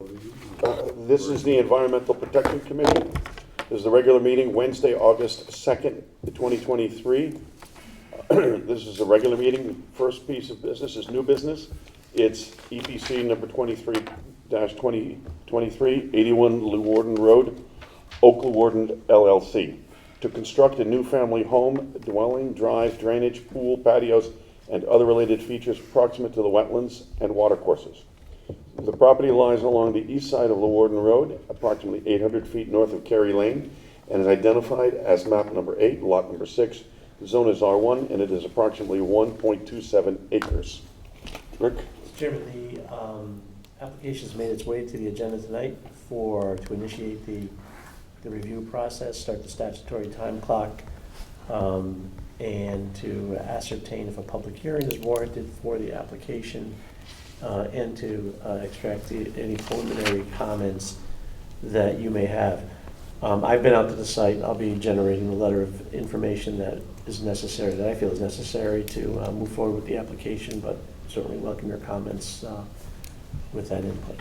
This is the Environmental Protection Committee. This is the regular meeting, Wednesday, August 2nd, 2023. This is a regular meeting. The first piece of business is new business. It's EPC number 23-2023, 81 Leeuwarden Road, Oak Leeuwarden LLC, to construct a new family home, dwelling, drive, drainage, pool, patios, and other related features proximate to the wetlands and watercourses. The property lies along the east side of Leeuwarden Road, approximately 800 feet north of Kerry Lane, and is identified as map number 8, lot number 6. The zone is R1, and it is approximately 1.27 acres. Rick? Mr. Chairman, the application has made its way to the agenda tonight to initiate the review process, start the statutory time clock, and to ascertain if a public hearing is warranted for the application, and to extract any preliminary comments that you may have. I've been out to the site. I'll be generating a letter of information that is necessary, that I feel is necessary to move forward with the application, but certainly welcome your comments with that input.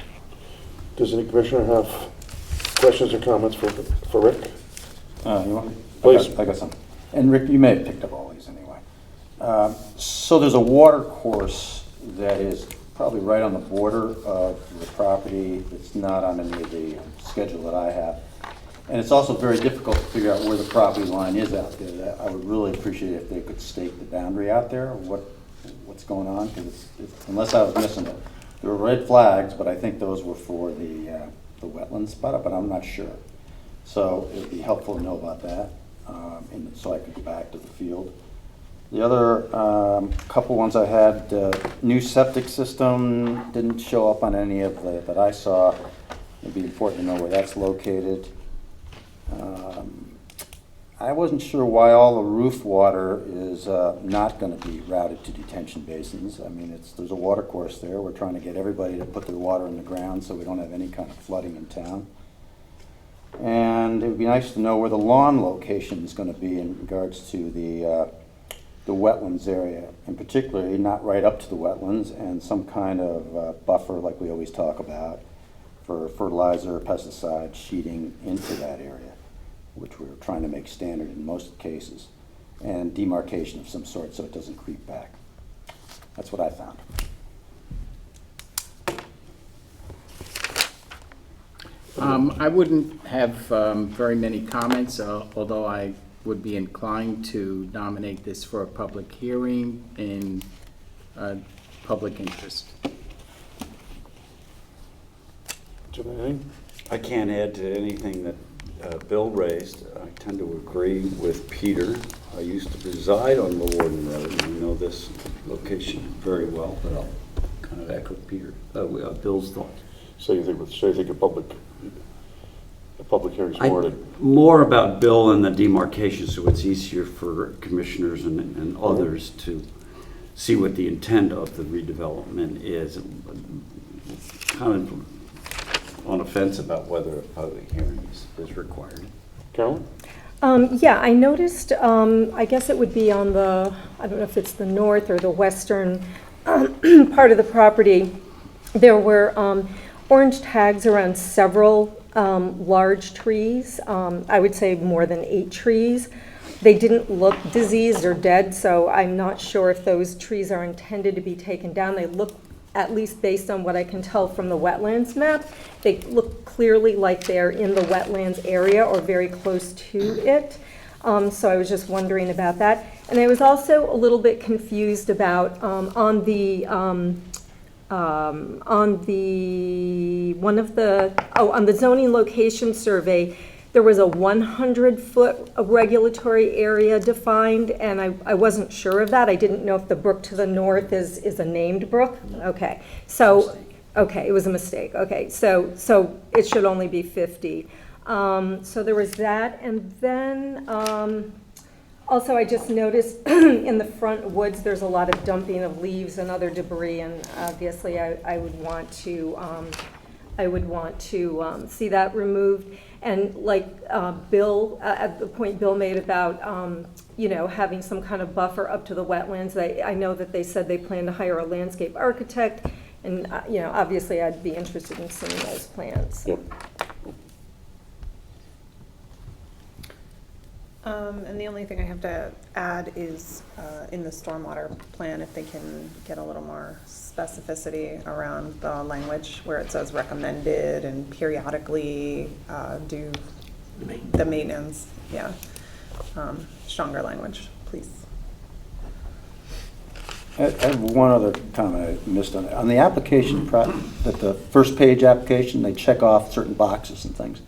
Does any commissioner have questions or comments for Rick? You want me? Please. I got some. And Rick, you may have picked up all these anyway. So there's a water course that is probably right on the border of the property. It's not on any of the schedule that I have. And it's also very difficult to figure out where the property line is out there. I would really appreciate if they could stake the boundary out there, what's going on, because unless I was missing it. There were red flags, but I think those were for the wetland spot, but I'm not sure. So it would be helpful to know about that, and so I could go back to the field. The other couple ones I had, new septic system didn't show up on any of that I saw. It'd be important to know where that's located. I wasn't sure why all the roof water is not going to be routed to detention basins. I mean, there's a water course there. We're trying to get everybody to put their water in the ground so we don't have any kind of flooding in town. And it would be nice to know where the lawn location is going to be in regards to the wetlands area, and particularly not right up to the wetlands, and some kind of buffer like we always talk about for fertilizer, pesticide, sheeting into that area, which we're trying to make standard in most cases, and demarcation of some sort so it doesn't creep back. That's what I found. I wouldn't have very many comments, although I would be inclined to nominate this for a public hearing in public interest. I can't add to anything that Bill raised. I tend to agree with Peter. I used to reside on Leeuwarden Road, and I know this location very well, but I'll kind of echo Bill's thoughts. So you think a public hearing is warranted? More about Bill and the demarcation, so it's easier for commissioners and others to see what the intent of the redevelopment is. Kind of on a fence about whether a public hearing is required. Carolyn? Yeah, I noticed, I guess it would be on the, I don't know if it's the north or the western part of the property. There were orange tags around several large trees. I would say more than 8 trees. They didn't look diseased or dead, so I'm not sure if those trees are intended to be taken down. They look, at least based on what I can tell from the wetlands map, they look clearly like they're in the wetlands area or very close to it. So I was just wondering about that. And I was also a little bit confused about on the zoning location survey, there was a 100-foot regulatory area defined, and I wasn't sure of that. I didn't know if the brook to the north is a named brook. Okay, so, okay, it was a mistake. Okay, so it should only be 50. So there was that, and then also I just noticed in the front woods there's a lot of dumping of leaves and other debris, and obviously I would want to see that removed. And like Bill, at the point Bill made about, having some kind of buffer up to the wetlands, I know that they said they plan to hire a landscape architect And, you know, obviously I'd be interested in seeing those plans. Yep. And the only thing I have to add is in the stormwater plan, if they can get a little more specificity around the language where it says recommended and periodically do the maintenance, yeah. Stronger language, please. I have one other comment I missed on it. On the application, that the first page application, they check off certain boxes and things.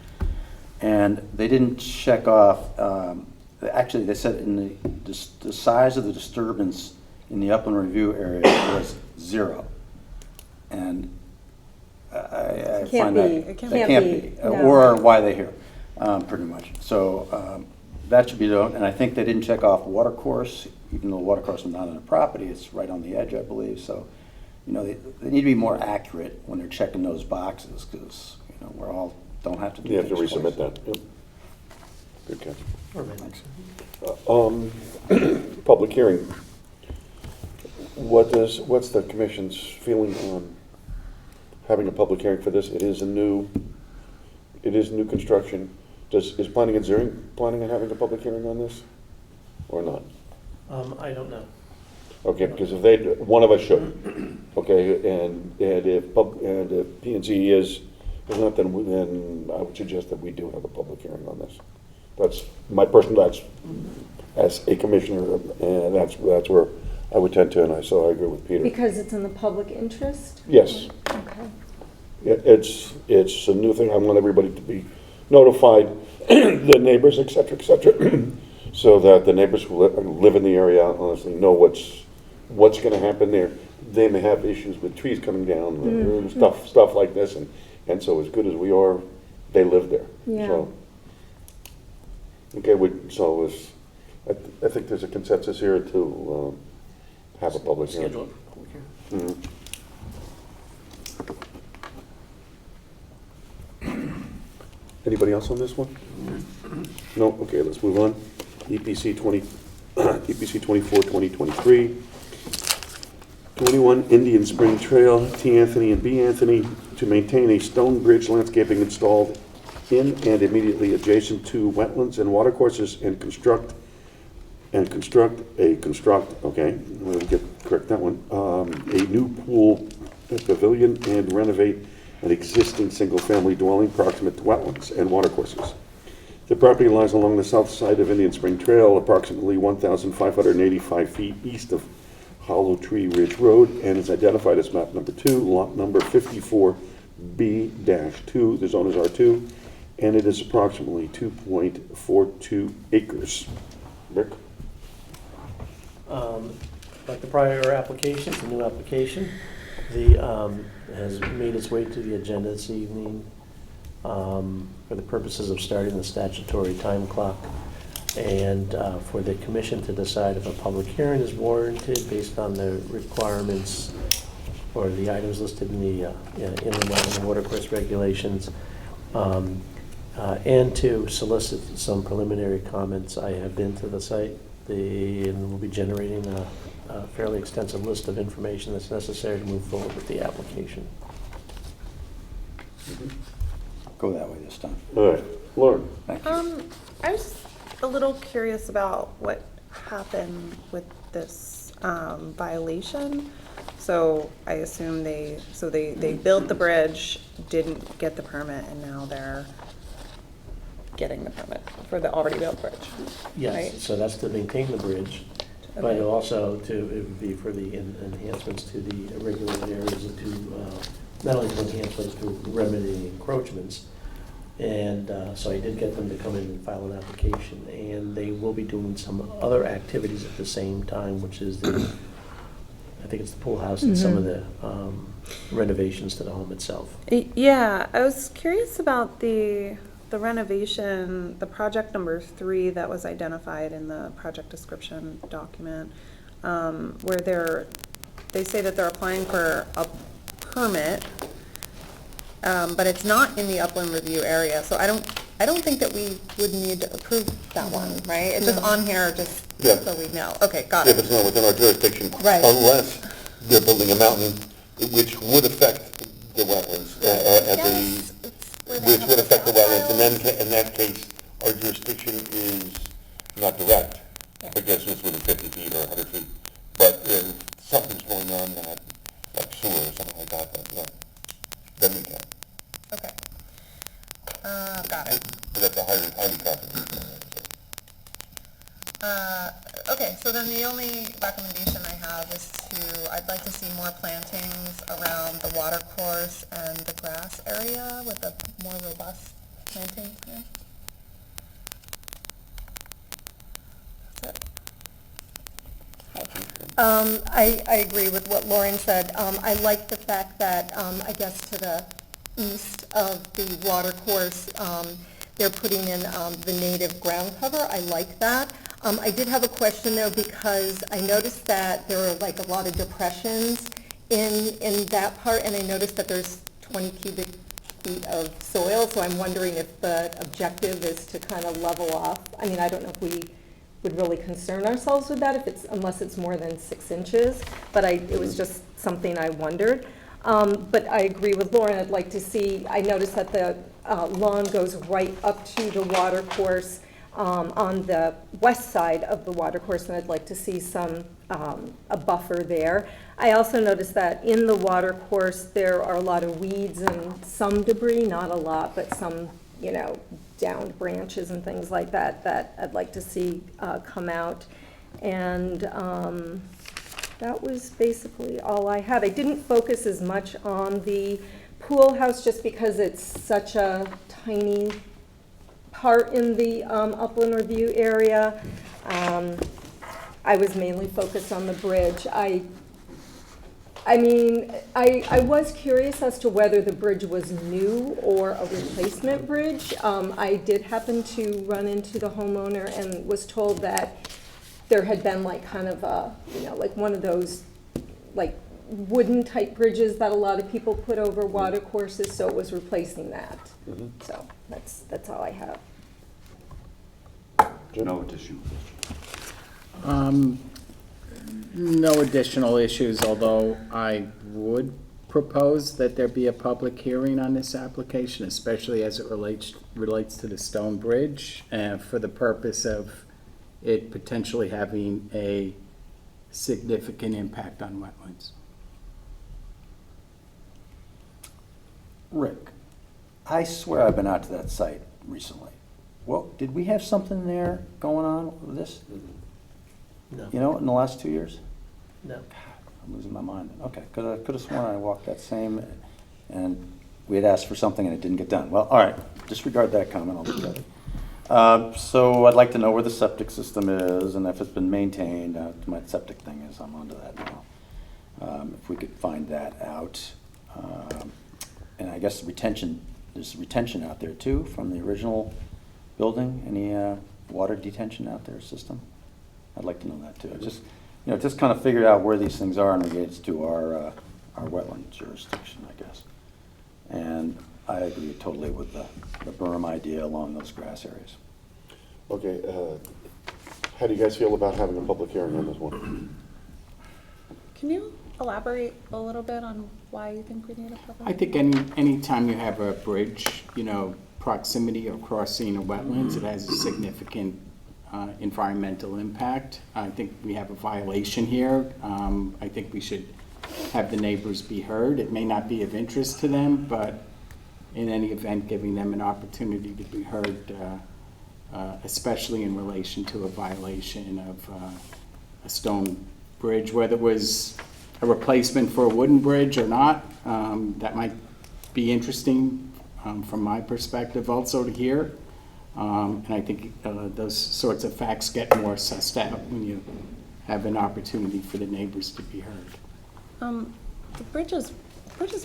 And they didn't check off, actually, they said in the size of the disturbance in the upland review area was 0. And I Can't find be. that. It That can't can't be, be. no. Or why they're here, pretty much. So that should be done. And I think they didn't check off water course, even though water course is not on the property, it's right on the edge, I believe. So, you know, they need to be more accurate when they're checking those boxes, because, you know, we're all, don't have to do You have to things resubmit twice. that. Yep. Good catch. Or amendments. Public hearing. What's the commission's feeling on having a public hearing for this? It is new construction. Is planning and zoning planning on having a public hearing on this or not? I don't know. Okay, because if one of us should, okay, and if P and Z is not, then I would suggest that we do have a public hearing on this. That's my personal, as a commissioner, and that's where I would tend to, so I agree with Peter. Because it's in the public interest? Yes. Okay. It's a new thing. I want everybody to be notified, the neighbors, et cetera, so that the neighbors who live in the area honestly know what's going to happen there. They may have issues with trees coming down, stuff like this, and so as good as we are, they live there. Yeah. So, okay, I think there's a consensus here to have a public hearing. Schedule a public hearing. Mhm. Anybody else on this one? No? Okay, let's move on. EPC 24, 2023. 21 Indian Spring Trail, T. Anthony and B. Anthony, to maintain a stone bridge landscaping installed in and immediately adjacent to wetlands and watercourses and construct, okay, we'll correct that one, a new pool pavilion and renovate an existing single-family dwelling proximate to wetlands and watercourses. The property lies along the south side of Indian Spring Trail, approximately 1,585 feet east of Hollow Tree Ridge Road, and is identified as map number 2, lot number 54B-2. The zone is R2, and it is approximately 2.42 acres. Rick? Like the prior application, it's a new application. Has made its way to the agenda this evening for the purposes of starting the statutory time clock and for the commission to decide if a public hearing is warranted based on the requirements or the items listed in the inland wetland and watercourse regulations, and to solicit some preliminary comments. I have been to the site and we'll be generating a fairly extensive list of information that's necessary to move forward with the application. Go that way this time. All right, Lauren? Thank you. I was a little curious about what happened with this violation. So I assume they built the bridge, didn't get the permit, and now they're getting the permit for the already built bridge. Yes, Right. so that's to maintain the bridge, but Okay. also it would be for the enhancements to the regulated areas and to, not only to enhance, but to remedy encroachments. And so I did get them to come in and file an application, and they will be doing some other activities at the same time, which is I think it's the pool house and some of the renovations to the home itself. Yeah, I was curious about the renovation, the project number 3 that was identified in the project description document, where they say that they're applying for a permit, but it's not in the upland review area, so I don't think that we would need to approve that one, right? It's just on here, just Yeah. so we know. Okay, got If it. it's not within our jurisdiction. Right. Unless they're building a mountain which would affect the wetlands, Yes, it's where they which have would the affect the wetlands, and then, stockpiles. in that case, our jurisdiction is not direct, because it's within 50 feet or 100 feet. But if something's going on, like sewer or something like that, then we can. Okay. Got it. But that's a highly confident. Okay, so then the only recommendation I have is I'd like to see more plantings around the water course and the grass area with a more robust planting plan. That's it. I agree with what Lauren said. I like the fact that, I guess to the east of the water course, they're putting in the native ground cover. I like that. I did have a question though, because I noticed that there are like a lot of depressions in that part, and I noticed that there's 20 cubic feet of soil, so I'm wondering if the objective is to kind of level off. I mean, I don't know if we would really concern ourselves with that unless it's more than 6 inches, but it was just something I wondered. But I agree with Lauren, I'd like to see, I noticed that the lawn goes right up to the water course on the west side of the water course, and I'd like to see a buffer there. I also noticed that in the water course, there are a lot of weeds and some debris, not a lot, but some, downed branches and things like that I'd like to see come out. And that was basically all I had. I didn't focus as much on the pool house just because it's such a tiny part in the upland review area. I was mainly focused on the bridge. I mean, I was curious as to whether the bridge was new or a replacement bridge. I did happen to run into the homeowner and was told that there had been like kind of a, like one of those like wooden type bridges that a lot of people put over water courses, so it was replacing that. Mm-hmm. So that's all I have. No additional. No additional issues, although I would propose that there be a public hearing on this application, especially as it relates to the stone bridge, for the purpose of it potentially having a significant impact on wetlands. Rick, I swear I've been out to that site recently. Well, did we have something there going on with this? No, In the last 2 years? no. I'm losing my mind. Okay, because I could have sworn I walked that same, and we had asked for something and it didn't get done. Well, all right, disregard that comment altogether. So I'd like to know where the septic system is and if it's been maintained. My septic thing is, I'm onto that now. If we could find that out. And I guess there's retention out there too from the original building. Any water detention out there system? I'd like to know that too. Just kind of figure out where these things are in regards to our wetland jurisdiction, I guess. And I agree totally with the berm idea along those grass areas. Okay, how do you guys feel about having a public hearing on this one? Can you elaborate a little bit on why you think we need a public? I think any time you have a bridge, proximity of crossing a wetlands, it has a significant environmental impact. I think we have a violation here. I think we should have the neighbors be heard. It may not be of interest to them, but in any event, giving them an opportunity to be heard, especially in relation to a violation of a stone bridge, whether it was a replacement for a wooden bridge or not. That might be interesting from my perspective also to hear. And I think those sorts of facts get more sussed out when you have an opportunity for the neighbors to be heard. The bridge is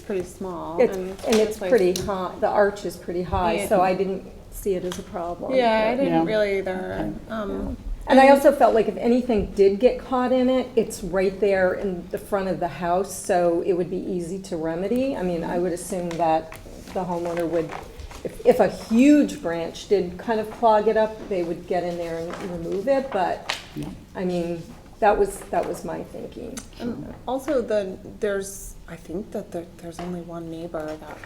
pretty small. It's like- pretty high, the arch is pretty high, Yeah. so I didn't see it as a problem. Yeah, I but- didn't Yeah. really either. And I also felt like if anything did get caught in it, it's right there in the front of the house, so it would be easy to remedy. I mean, I would assume that the homeowner would, if a huge branch did kind of clog it up, they would get in there and remove it, but, Yeah. I mean, That was my thinking. And also I think that there's only one neighbor that,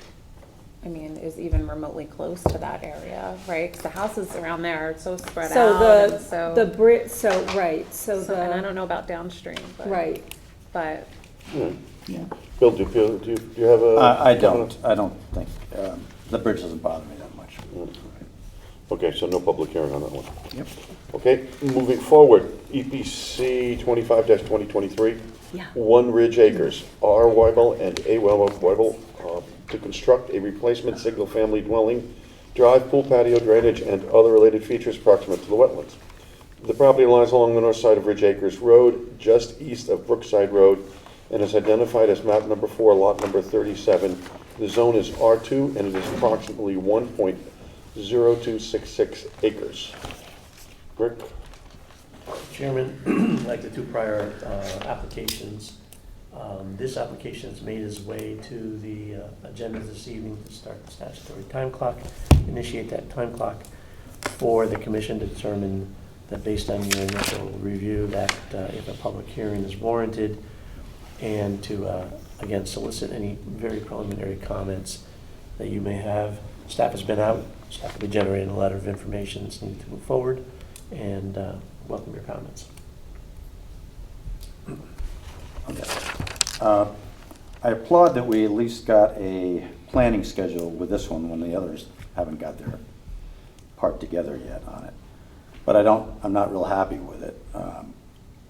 I mean, is even remotely close to that area, right? Because the houses around there are so spread So out and so. And And I don't know about downstream, but. right. But, Yeah. Bill, do you have a? I don't think, the bridge doesn't bother me that much. Okay, so no public hearing on that one. Yep. Okay, moving forward, EPC 25-2023. Yeah. One Ridge Acres, R. Weibel and A. Weibel, to construct a replacement single-family dwelling, drive, pool, patio, drainage, and other related features proximate to the wetlands. The property lies along the north side of Ridge Acres Road, just east of Brookside Road, and is identified as map number 4, lot number 37. The zone is R2, and it is approximately 1.0266 acres. Rick? Chairman, like the two prior applications, this application has made its way to the agenda this evening to start the statutory time clock, initiate that time clock for the commission to determine that based on your initial review that if a public hearing is warranted, and to, again, solicit any very preliminary comments that you may have. Staff has been out, staff will be generating a letter of information that's needed to move forward, and welcome your comments. I applaud that we at least got a planning schedule with this one when the others haven't got their part together yet on it. But I'm not real happy with it.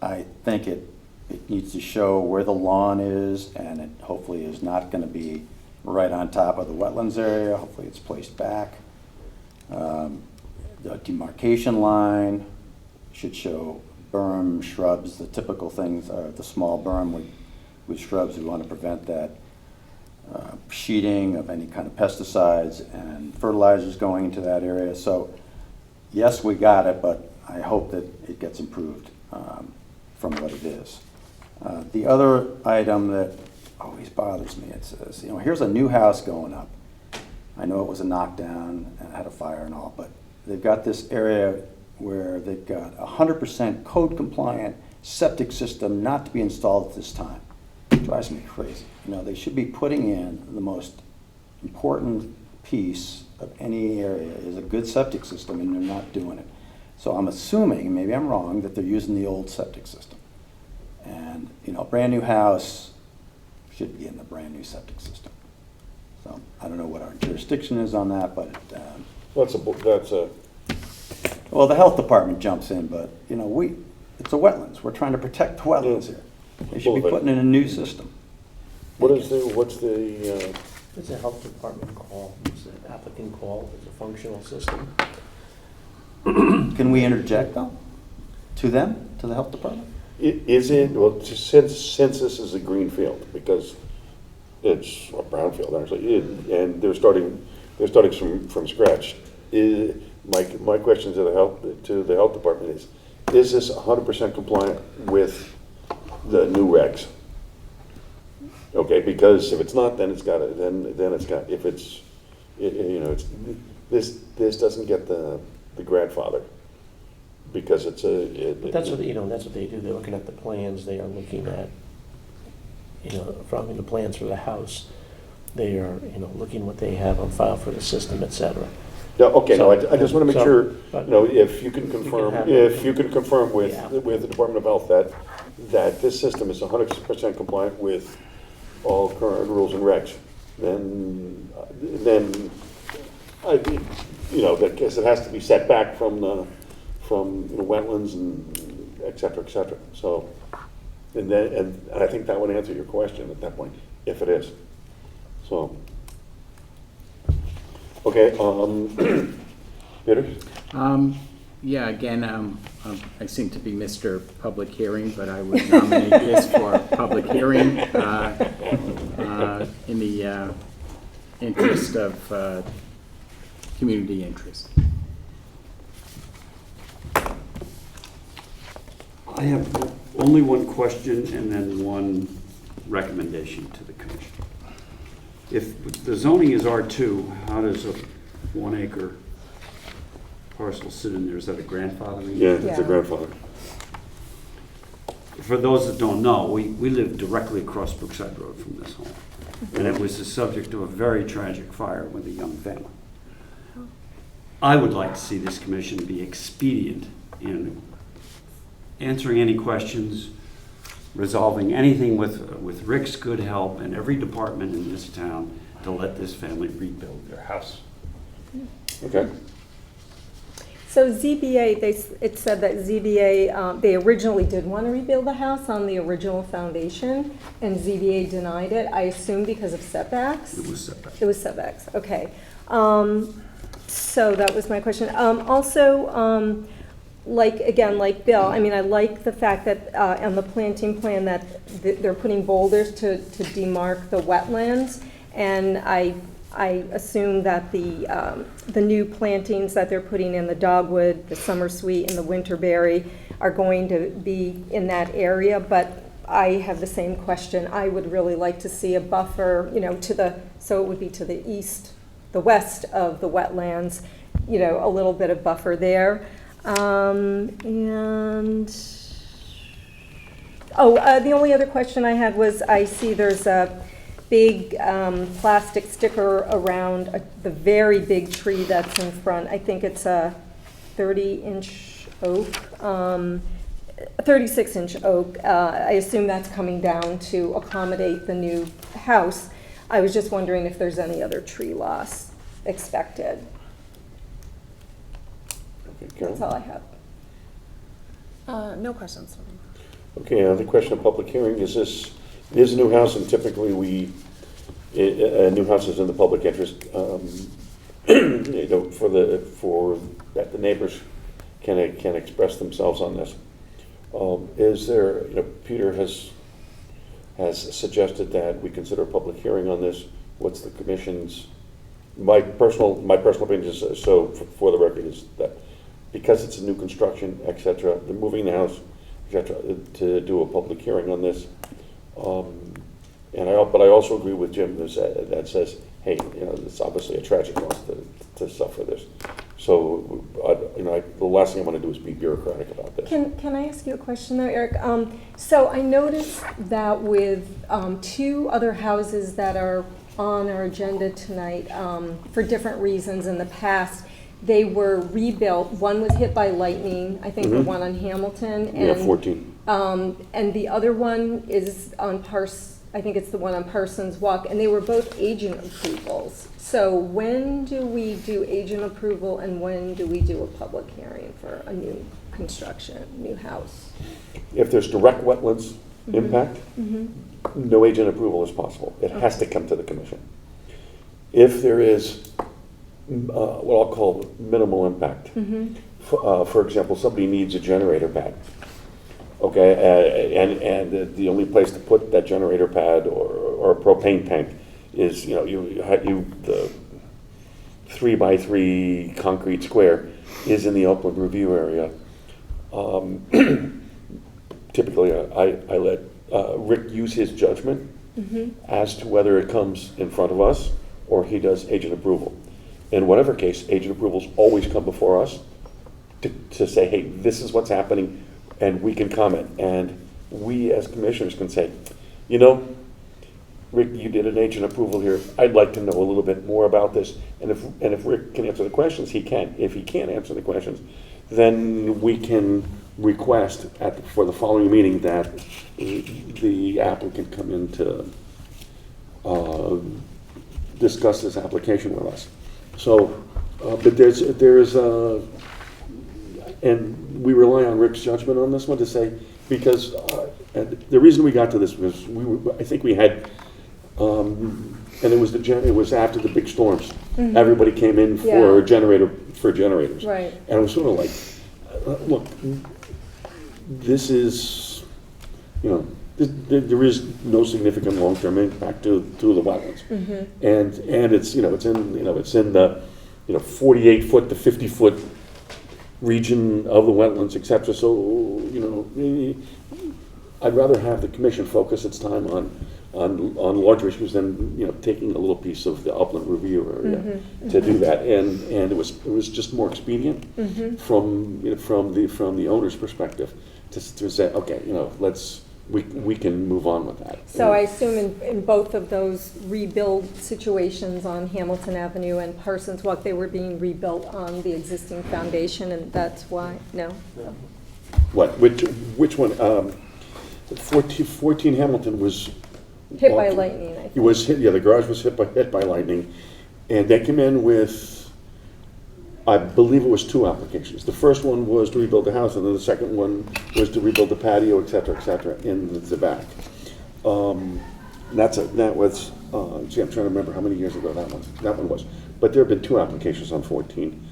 I think it needs to show where the lawn is, and it hopefully is not going to be right on top of the wetlands area. Hopefully it's placed back. The demarcation line should show berm, shrubs, the typical things, the small berm with shrubs. We want to prevent that sheeting of any kind of pesticides and fertilizers going into that area. So yes, we got it, but I hope that it gets improved from what it is. The other item that always bothers me, it says, here's a new house going up. I know it was a knockdown and had a fire and all, but they've got this area where they've got 100% code compliant septic system not to be installed at this time. It drives me crazy. They should be putting in the most important piece of any area is a good septic system, and they're not doing it. So I'm assuming, maybe I'm wrong, that they're using the old septic system. And, a brand new house should be in the brand new septic system. So I don't know what our jurisdiction is on that, but That's a, well, the health department jumps in, but it's a wetlands. We're trying to protect the wetlands here. They should be putting in a new system. what's the, It's a health department call, it's an applicant call, it's a functional system. Can we interject though? To them, to the health department? is it, well, since this is a green field, because it's a brownfield actually, and they're starting from scratch. My question to the health department is this 100% compliant with the new regs? Okay, because if it's not, then it's got it. Then it's got. If it's, it's this doesn't get the grandfather because it's a. But that's what, that's what they do, they're looking at the plans, they are looking at, from the plans for the house, they are, looking what they have on file for the system, et cetera. Yeah, okay, So- no, I just want to make so- sure, but- if you can confirm, have if you can confirm with Yeah. the Department of Health that this system is 100% compliant with all current rules and regs, then because it has to be set back from wetlands and et cetera, et cetera. So, and I think that would answer your question at that point, if it is. So, okay, Peter? Yeah, again, I seem to be Mr. Public Hearing, but I would nominate this for a public hearing in the interest of community interest. I have only one question and then one recommendation to the commission. If the zoning is R2, how does a 1 acre parcel sit in there? Is that a grandfathering? Yeah, it's a Yeah. grandfather. for those that don't know, we live directly across Brookside Road from this home. And it was the subject of a very tragic fire with a young family. I would like to see this commission be expedient in answering any questions, resolving anything with Rick's good help and every department in this town to let this family rebuild their house. Okay. So ZBA, it said that ZBA, they originally did want to rebuild the house on the original foundation, and ZBA denied it, I assume because of setbacks? It was setback. It was setbacks, okay. So that was my question. Also, like Bill, I mean, I like the fact that on the planting plan that they're putting boulders to demarc the wetlands, and I assume that the new plantings that they're putting in, the dogwood, the summer sweet, and the winterberry, are going to be in that area, but I have the same question. I would really like to see a buffer, so it would be to the east, the west of the wetlands, a little bit of buffer there. The only other question I had was, I see there's a big plastic sticker around the very big tree that's in front. I think it's a 30-inch oak, 36-inch oak. I assume that's coming down to accommodate the new house. I was just wondering if there's any other tree loss expected. Okay, Carol? That's all I have. No questions. Okay, the question of public hearing is this. It is a new house, and typically new houses in the public interest, for that the neighbors can express themselves on this. Is there, Peter has suggested that we consider a public hearing on this. What's the commission's? My personal opinion is, so for the record, is that because it's a new construction, etc., they're moving the house, etc., to do a public hearing on this. But I also agree with Jim that says, hey, it's obviously a tragic loss to suffer this. So, the last thing I want to do is be bureaucratic about this. Can I ask you a question though, Eric? So I noticed that with two other houses that are on our agenda tonight, for different reasons in the past, they were rebuilt. One was hit by lightning, I think the one on Hamilton. And, 14. And the other one is on I think it's the one on Parsons Walk, and they were both agent approvals. So when do we do agent approval, and when do we do a public hearing for a new construction, new house? If there's direct wetlands impact, no agent approval is possible. It has to come to the commission. If there is what I'll call minimal impact, for example, somebody needs a generator pad, okay, and the only place to put that generator pad or a propane tank is, the 3x3 concrete square is in the upland review area. Typically, I let Rick use his judgment as to whether it comes in front of us or he does agent approval. In whatever case, agent approvals always come before us to say, hey, this is what's happening, and we can comment. And we as commissioners can say, Rick, you did an agent approval here. I'd like to know a little bit more about this. And if Rick can answer the questions, he can. If he can't answer the questions, then we can request for the following meeting that the applicant come in to discuss this application with us. So, but there's and we rely on Rick's judgment on this one to say, because and the reason we got to this was I think we had, and it was after the big storms. Everybody came in for generators, Right. and it was sort of like, look, this is, there is no significant long-term impact to the wetlands, and it's it's in the 48-foot to 50-foot region of the wetlands, etc. So I'd rather have the commission focus its time on larger issues than taking a little piece of the upland review area to do that, and it was just more expedient from the owner's perspective. to say, okay, we can move on with that. So I assume in both of those rebuild situations on Hamilton Avenue and Parsons Walk, they were being rebuilt on the existing foundation, and that's why, no? No. What, which one? 14 Hamilton was. Hit by lightning, I It think. was hit, yeah, the garage was hit by lightning, and they came in with, I believe it was 2 applications. The first one was to rebuild the house, and then the second one was to rebuild the patio, et cetera, in the back. That was, gee, I'm trying to remember how many years ago that one was. But there have been 2 applications on 14.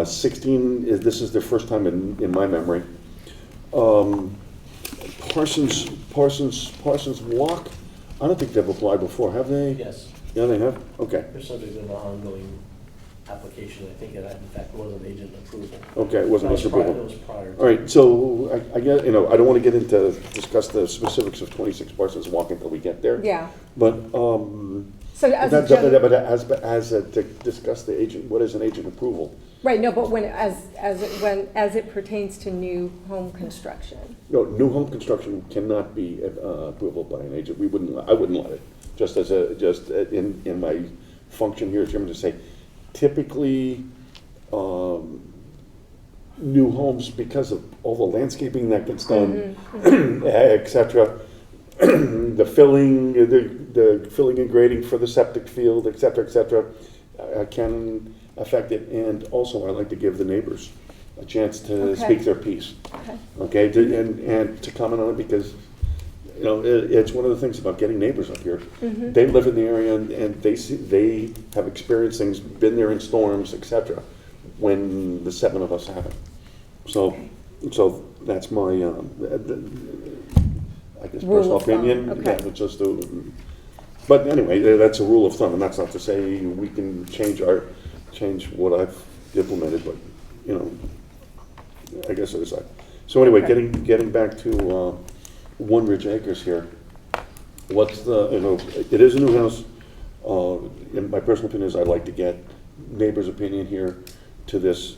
16, this is their first time in my memory. Parsons Walk, I don't think they've applied before, have they? Yes, Yeah, they have? Okay. they're subject to an ongoing application. I think it, in fact, was an agent approval. Okay, it wasn't That was Mr. prior- Approval. That was prior. All right, so I guess, I don't want to get into, discuss the specifics of 26 Parsons Walk until we get there. Yeah. But, So as a to discuss the agent, what is an agent approval? right, no, but as it pertains to new home construction. No, new home construction cannot be approval by an agent. I wouldn't let it. Just in my function here as chairman to say, typically, new homes, because of all the landscaping that gets done, et cetera, the filling and grading for the septic field, et cetera, can affect it. And also, I like to give the neighbors a chance to Okay. speak their piece. Okay. Okay, and to comment on it, because, it's one of the things about getting neighbors up here. They live in the area, and they have experienced things, been there in storms, et cetera, when the 7 of us haven't. So that's my, I guess, Rule personal of thumb, opinion. okay. Yeah, it's just but anyway, that's a rule of thumb, and that's not to say we can change what I've implemented, but, I guess it is that. So anyway, Okay. getting back to One Ridge Acres here, what's it is a new house. In my personal opinion is I'd like to get neighbors' opinion here to this,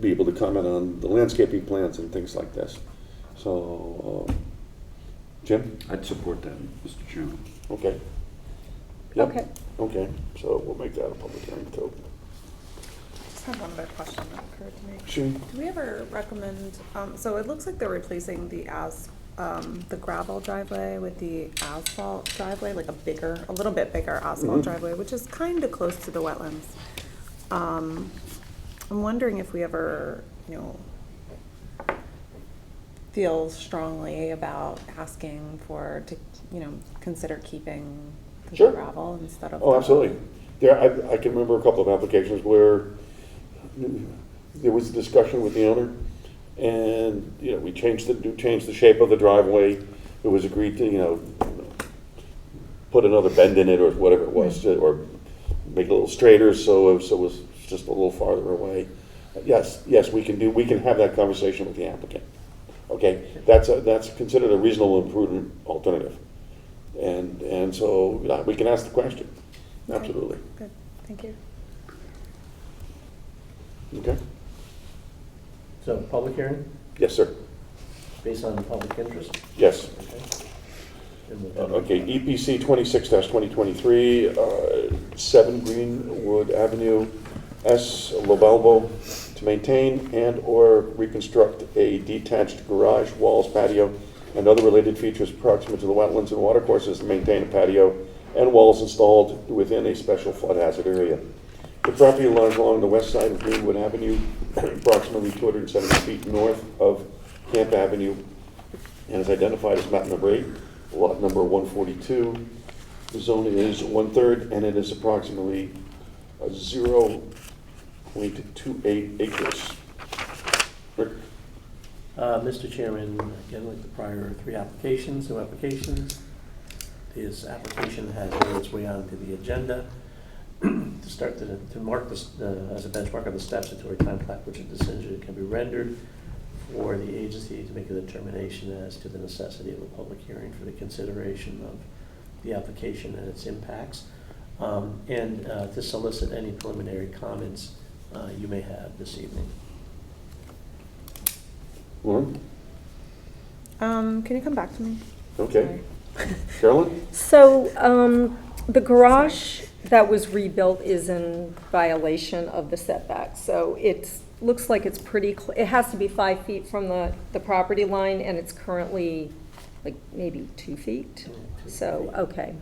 be able to comment on the landscaping plans and things like this. So, Jim? I'd support that, Mr. Chairman. Okay. Yep. Okay. Okay, so we'll make that a public hearing too. Just have one other question that occurred to me. Sure. Do we ever recommend, so it looks like they're replacing the gravel driveway with the asphalt driveway, like a little bit bigger asphalt driveway, which is kind of close to the wetlands. I'm wondering if we ever, feel strongly about asking to consider keeping the Sure. gravel instead of. Oh, absolutely. I can remember a couple of applications where there was a discussion with the owner, and, we changed the shape of the driveway. It was agreed to, put another bend in it or whatever it was, or make it a little straighter so it was just a little farther away. Yes, we can have that conversation with the applicant. Okay, that's considered a reasonable and prudent alternative. And so, we can ask the question. Okay. Absolutely. Good, thank you. Okay? So, public hearing, Yes, sir. based on public interest? Yes. Okay. And we'll- Okay, EPC 26-2023, 7 Greenwood Avenue, S. Lobalbo, to maintain and/or reconstruct a detached garage, walls, patio, and other related features proximate to the wetlands and watercourses, and maintain a patio and walls installed within a special flood hazard area. The property lies along the west side of Greenwood Avenue, approximately 270 feet north of Camp Avenue, and is identified as map number 8, lot number 142. The zone is 1/3, and it is approximately 0.28 acres. Rick? Mr. Chairman, again, like the prior 3 applications, new applications, this application has made its way onto the agenda to start to mark this as a benchmark of the statutory time plat, which a decision can be rendered for the agency to make a determination as to the necessity of a public hearing for the consideration of the application and its impacts, and to solicit any preliminary comments you may have this evening. Lauren? Can you come back to me? Okay. Sorry. Carolyn? So, the garage that was rebuilt is in violation of the setback, so looks like it's pretty, it has to be 5 feet from the property line, and it's currently like maybe 2 feet, so, okay.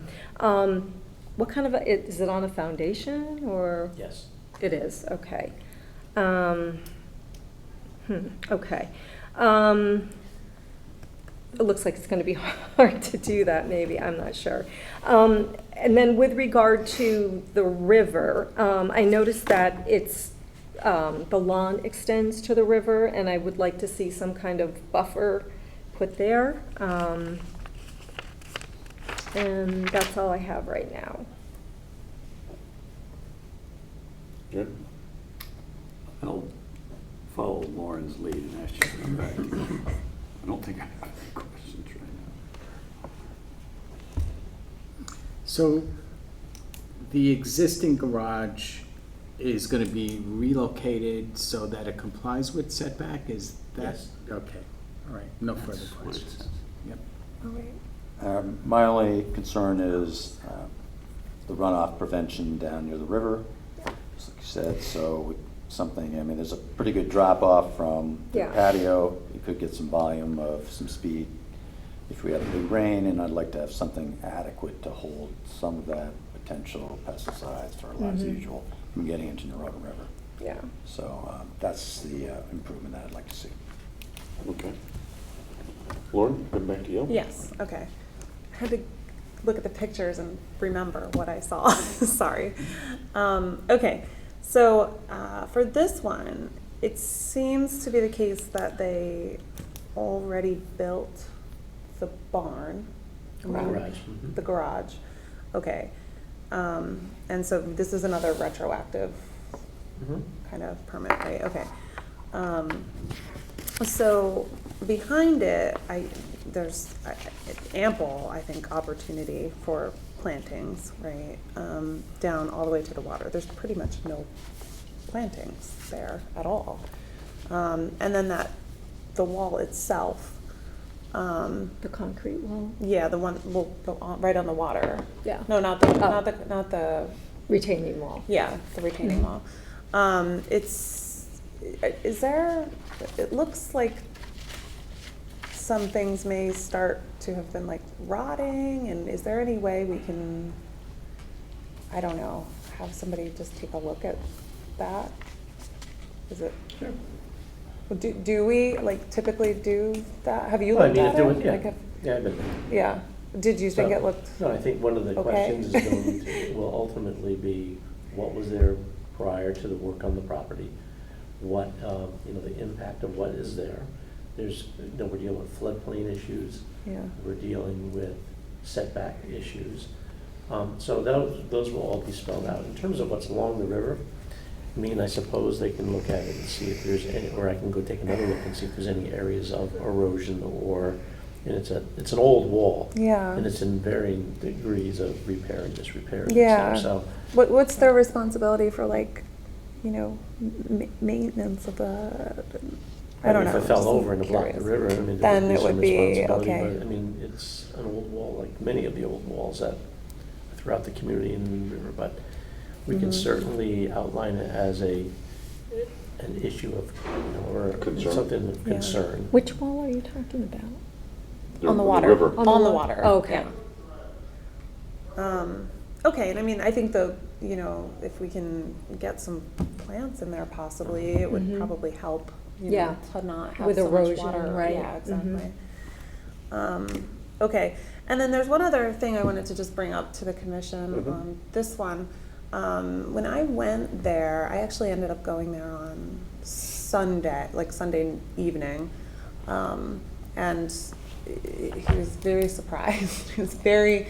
What kind of, is it on a foundation, or? Yes. It is, okay. Okay. It looks like it's going to be hard to do that, maybe, I'm not sure. And then with regard to the river, I noticed that the lawn extends to the river, and I would like to see some kind of buffer put there. And that's all I have right now. Good. I'll follow Lauren's lead and ask you to come back. I don't think I have any questions right now. So the existing garage is going to be relocated so that it complies with setback? Is that? Yes. Okay, all right, no further That's what it questions. says. Yep. All right. My only concern is the runoff prevention down near the river, just like you said, so something, I mean, there's a pretty good drop off from the Yeah. patio. You could get some volume of some speed if we have a big rain, and I'd like to have something adequate to hold some of that potential pesticides, fertilizer, usual, from getting into Narota River. Yeah. So that's the improvement that I'd like to see. Okay. Lauren, come back to you. Yes, okay. I had to look at the pictures and remember what I saw. Sorry. Okay, so for this one, it seems to be the case that they already built the barn. Garage. Mhm. The garage, okay. And so this is another retroactive Mhm. kind of permit, right? Okay. So behind it, there's ample, I think, opportunity for plantings, right? Down all the way to the water. There's pretty much no plantings there at all. And then the wall itself, The concrete wall, yeah, the one, well, right on the water. Yeah. No, not the, retaining wall. yeah, the retaining wall. It looks like some things may start to have been like rotting, and is there any way we can, I don't know, have somebody just take a look at that? Is it? Sure. Do we like typically do that? Have you Well, I looked mean, at if there it? was, yeah, Like, yeah, I've been there. yeah. Did you think So, it looked? No, I think one of the okay? questions is going to, will ultimately be, what was there prior to the work on the property? What, the impact of what is there? We're dealing with floodplain issues. Yeah. We're dealing with setback issues. So those will all be spelled out. In terms of what's along the river, I suppose they can look at it and see if there's any, or I can go take another look and see if there's any areas of erosion and it's an old wall. Yeah. And it's in varying degrees of repair and disrepair. and Yeah. stuff. What's their responsibility for maintenance of the? I don't know. If it fell just over and it blocked the curious. river, Then there it would would be be, some responsibility. okay. But, it's an old wall, like many of the old walls that throughout the community and the river. But we can certainly outline it as an issue of, or Concern. something of Yeah. concern. Which wall are you talking about? On the water. river. On the water. Oh, okay. Yeah. Okay, and I think if we can get some plants in there possibly, it would probably help, Yeah. to not have With so much erosion, water. right. Yeah, exactly. Okay, and then there's one other thing I wanted to just bring up to the commission on this one. When I went there, I actually ended up going there on Sunday evening, and he was very surprised. He was very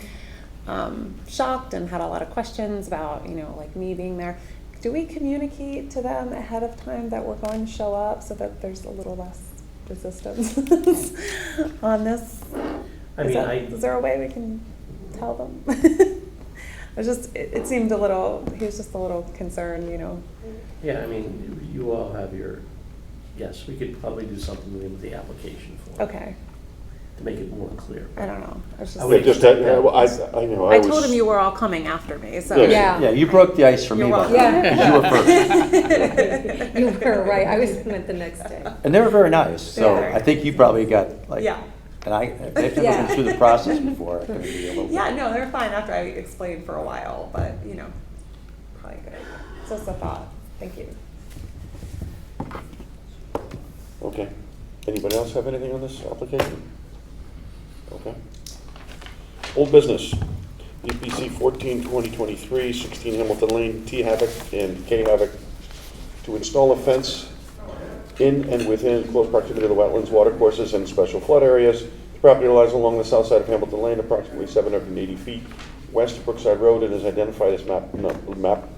shocked and had a lot of questions about, me being there. Do we communicate to them ahead of time that we're going to show up so that there's a little less resistance on this? Is there a way we can tell them? It seemed he was just a little concerned, Yeah, you all have your yes, we could probably do something with the application form Okay, to make it more clear. I don't know. I was I just. would Yeah, just, expect that. well, I know, I I was. told him you were all coming after me, so. Yeah. Yeah, you broke the ice for me, You're though. welcome. Because you were first. You were right, I was, went the next day. And they were very nice, so Yeah. I think you probably got, like, Yeah. and they've never Yeah. been through the process before. It can be a little bit- Yeah, no, they're fine after I explained for a while, but, you know, probably a good idea. So it's a thought. Thank you. Okay. Anybody else have anything on this application? Okay. Old business. EPC 14-2023, 16 Hamilton Lane, T Havoc and K Havoc, to install a fence in and within close proximity to the wetlands, water courses, and special flood areas. The property lies along the south side of Hamilton Lane, approximately 780 feet west of Brookside Road, and is identified as map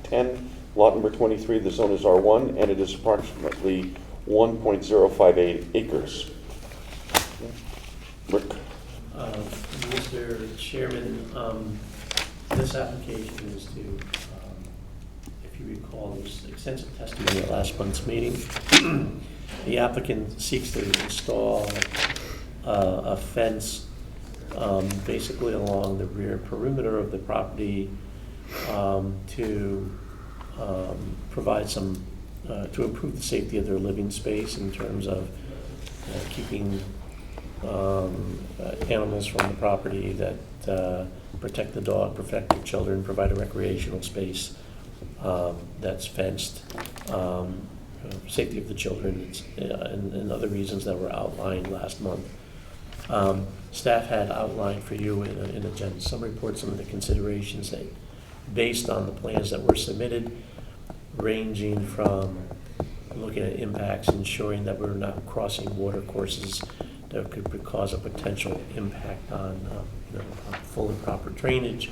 10, lot number 23. The zone is R1, and it is approximately 1.058 acres. Rick? Mr. Chairman, this application is to, if you recall, there was extensive testimony at last month's meeting. The applicant seeks to install a fence basically along the rear perimeter of the property to provide some, to improve the safety of their living space in terms of keeping animals from the property, that protect the dog, protect the children, provide a recreational space that's fenced, safety of the children, and other reasons that were outlined last month. Staff had outlined for you in agenda summary report some of the considerations that, based on the plans that were submitted, ranging from looking at impacts, ensuring that we're not crossing water courses that could cause a potential impact on full and proper drainage,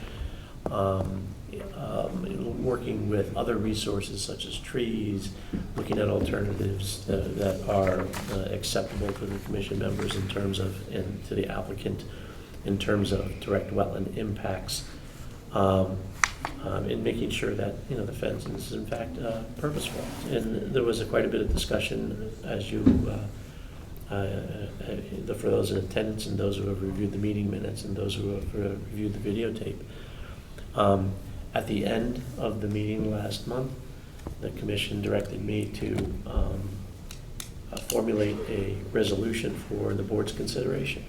working with other resources such as trees, looking at alternatives that are acceptable to the commission members in terms of, and to the applicant in terms of direct wetland impacts, in making sure that the fence is in fact purposeful. And there was quite a bit of discussion, as you for those in attendance and those who have reviewed the meeting minutes and those who have reviewed the videotape. At the end of the meeting last month, the commission directed me to formulate a resolution for the board's consideration.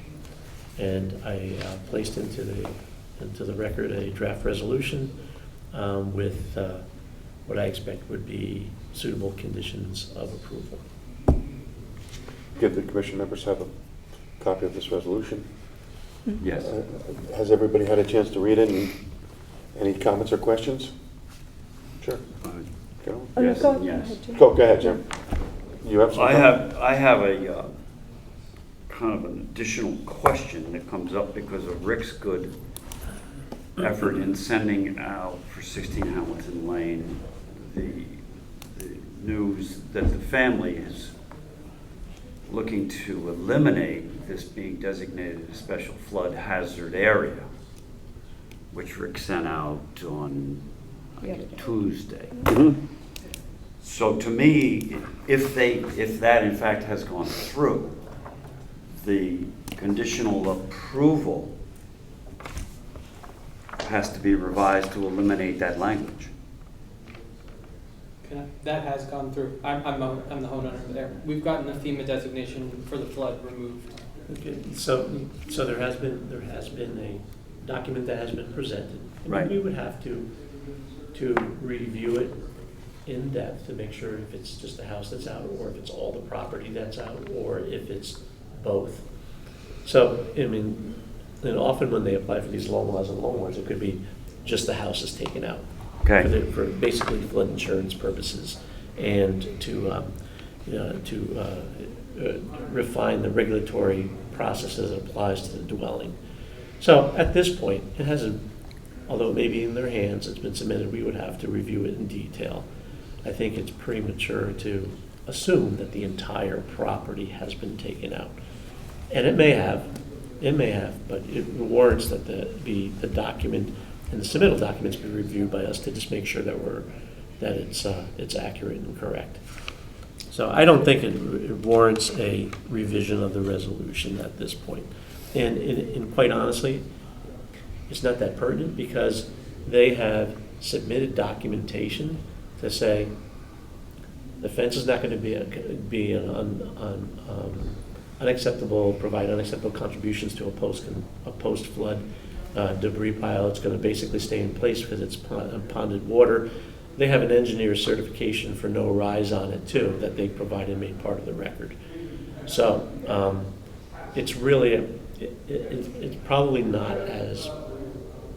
And I placed into the record a draft resolution with what I expect would be suitable conditions of approval. Did the commission members have a copy of this resolution? Yes. Has everybody had a chance to read it? And any comments or questions? Sure. Go. Oh, Yes, go yes. ahead, Jim. Go ahead, Jim. You have some? I have a kind of an additional question that comes up because of Rick's good effort in sending out for 16 Hamilton Lane the news that the family is looking to eliminate this being designated a special flood hazard area, which Rick sent out on Tuesday. Mhm. So to me, if that in fact has gone through, the conditional approval has to be revised to eliminate that language. That has gone through. I'm the homeowner there. We've gotten the FEMA designation for the flood removed. Okay, so there has been a document that has been presented. And Right. we would have to review it in depth to make sure if it's just the house that's out, or if it's all the property that's out, or if it's both. So, I mean, and often when they apply for these loan laws and loan warrants, it could be just the house is taken out. Okay. For basically flood insurance purposes, and to refine the regulatory process as it applies to the dwelling. So at this point, it hasn't, although it may be in their hands, it's been submitted, we would have to review it in detail. I think it's premature to assume that the entire property has been taken out. And it may have, but it warrants that the document and the submittal documents be reviewed by us to just make sure that it's accurate and correct. So I don't think it warrants a revision of the resolution at this point. And quite honestly, it's not that pertinent because they have submitted documentation to say the fence is not going to be unacceptable, provide unacceptable contributions to a post-flood debris pile. It's going to basically stay in place because it's ponded water. They have an engineer's certification for no rise on it too that they provided and made part of the record. So it's really, it's probably not as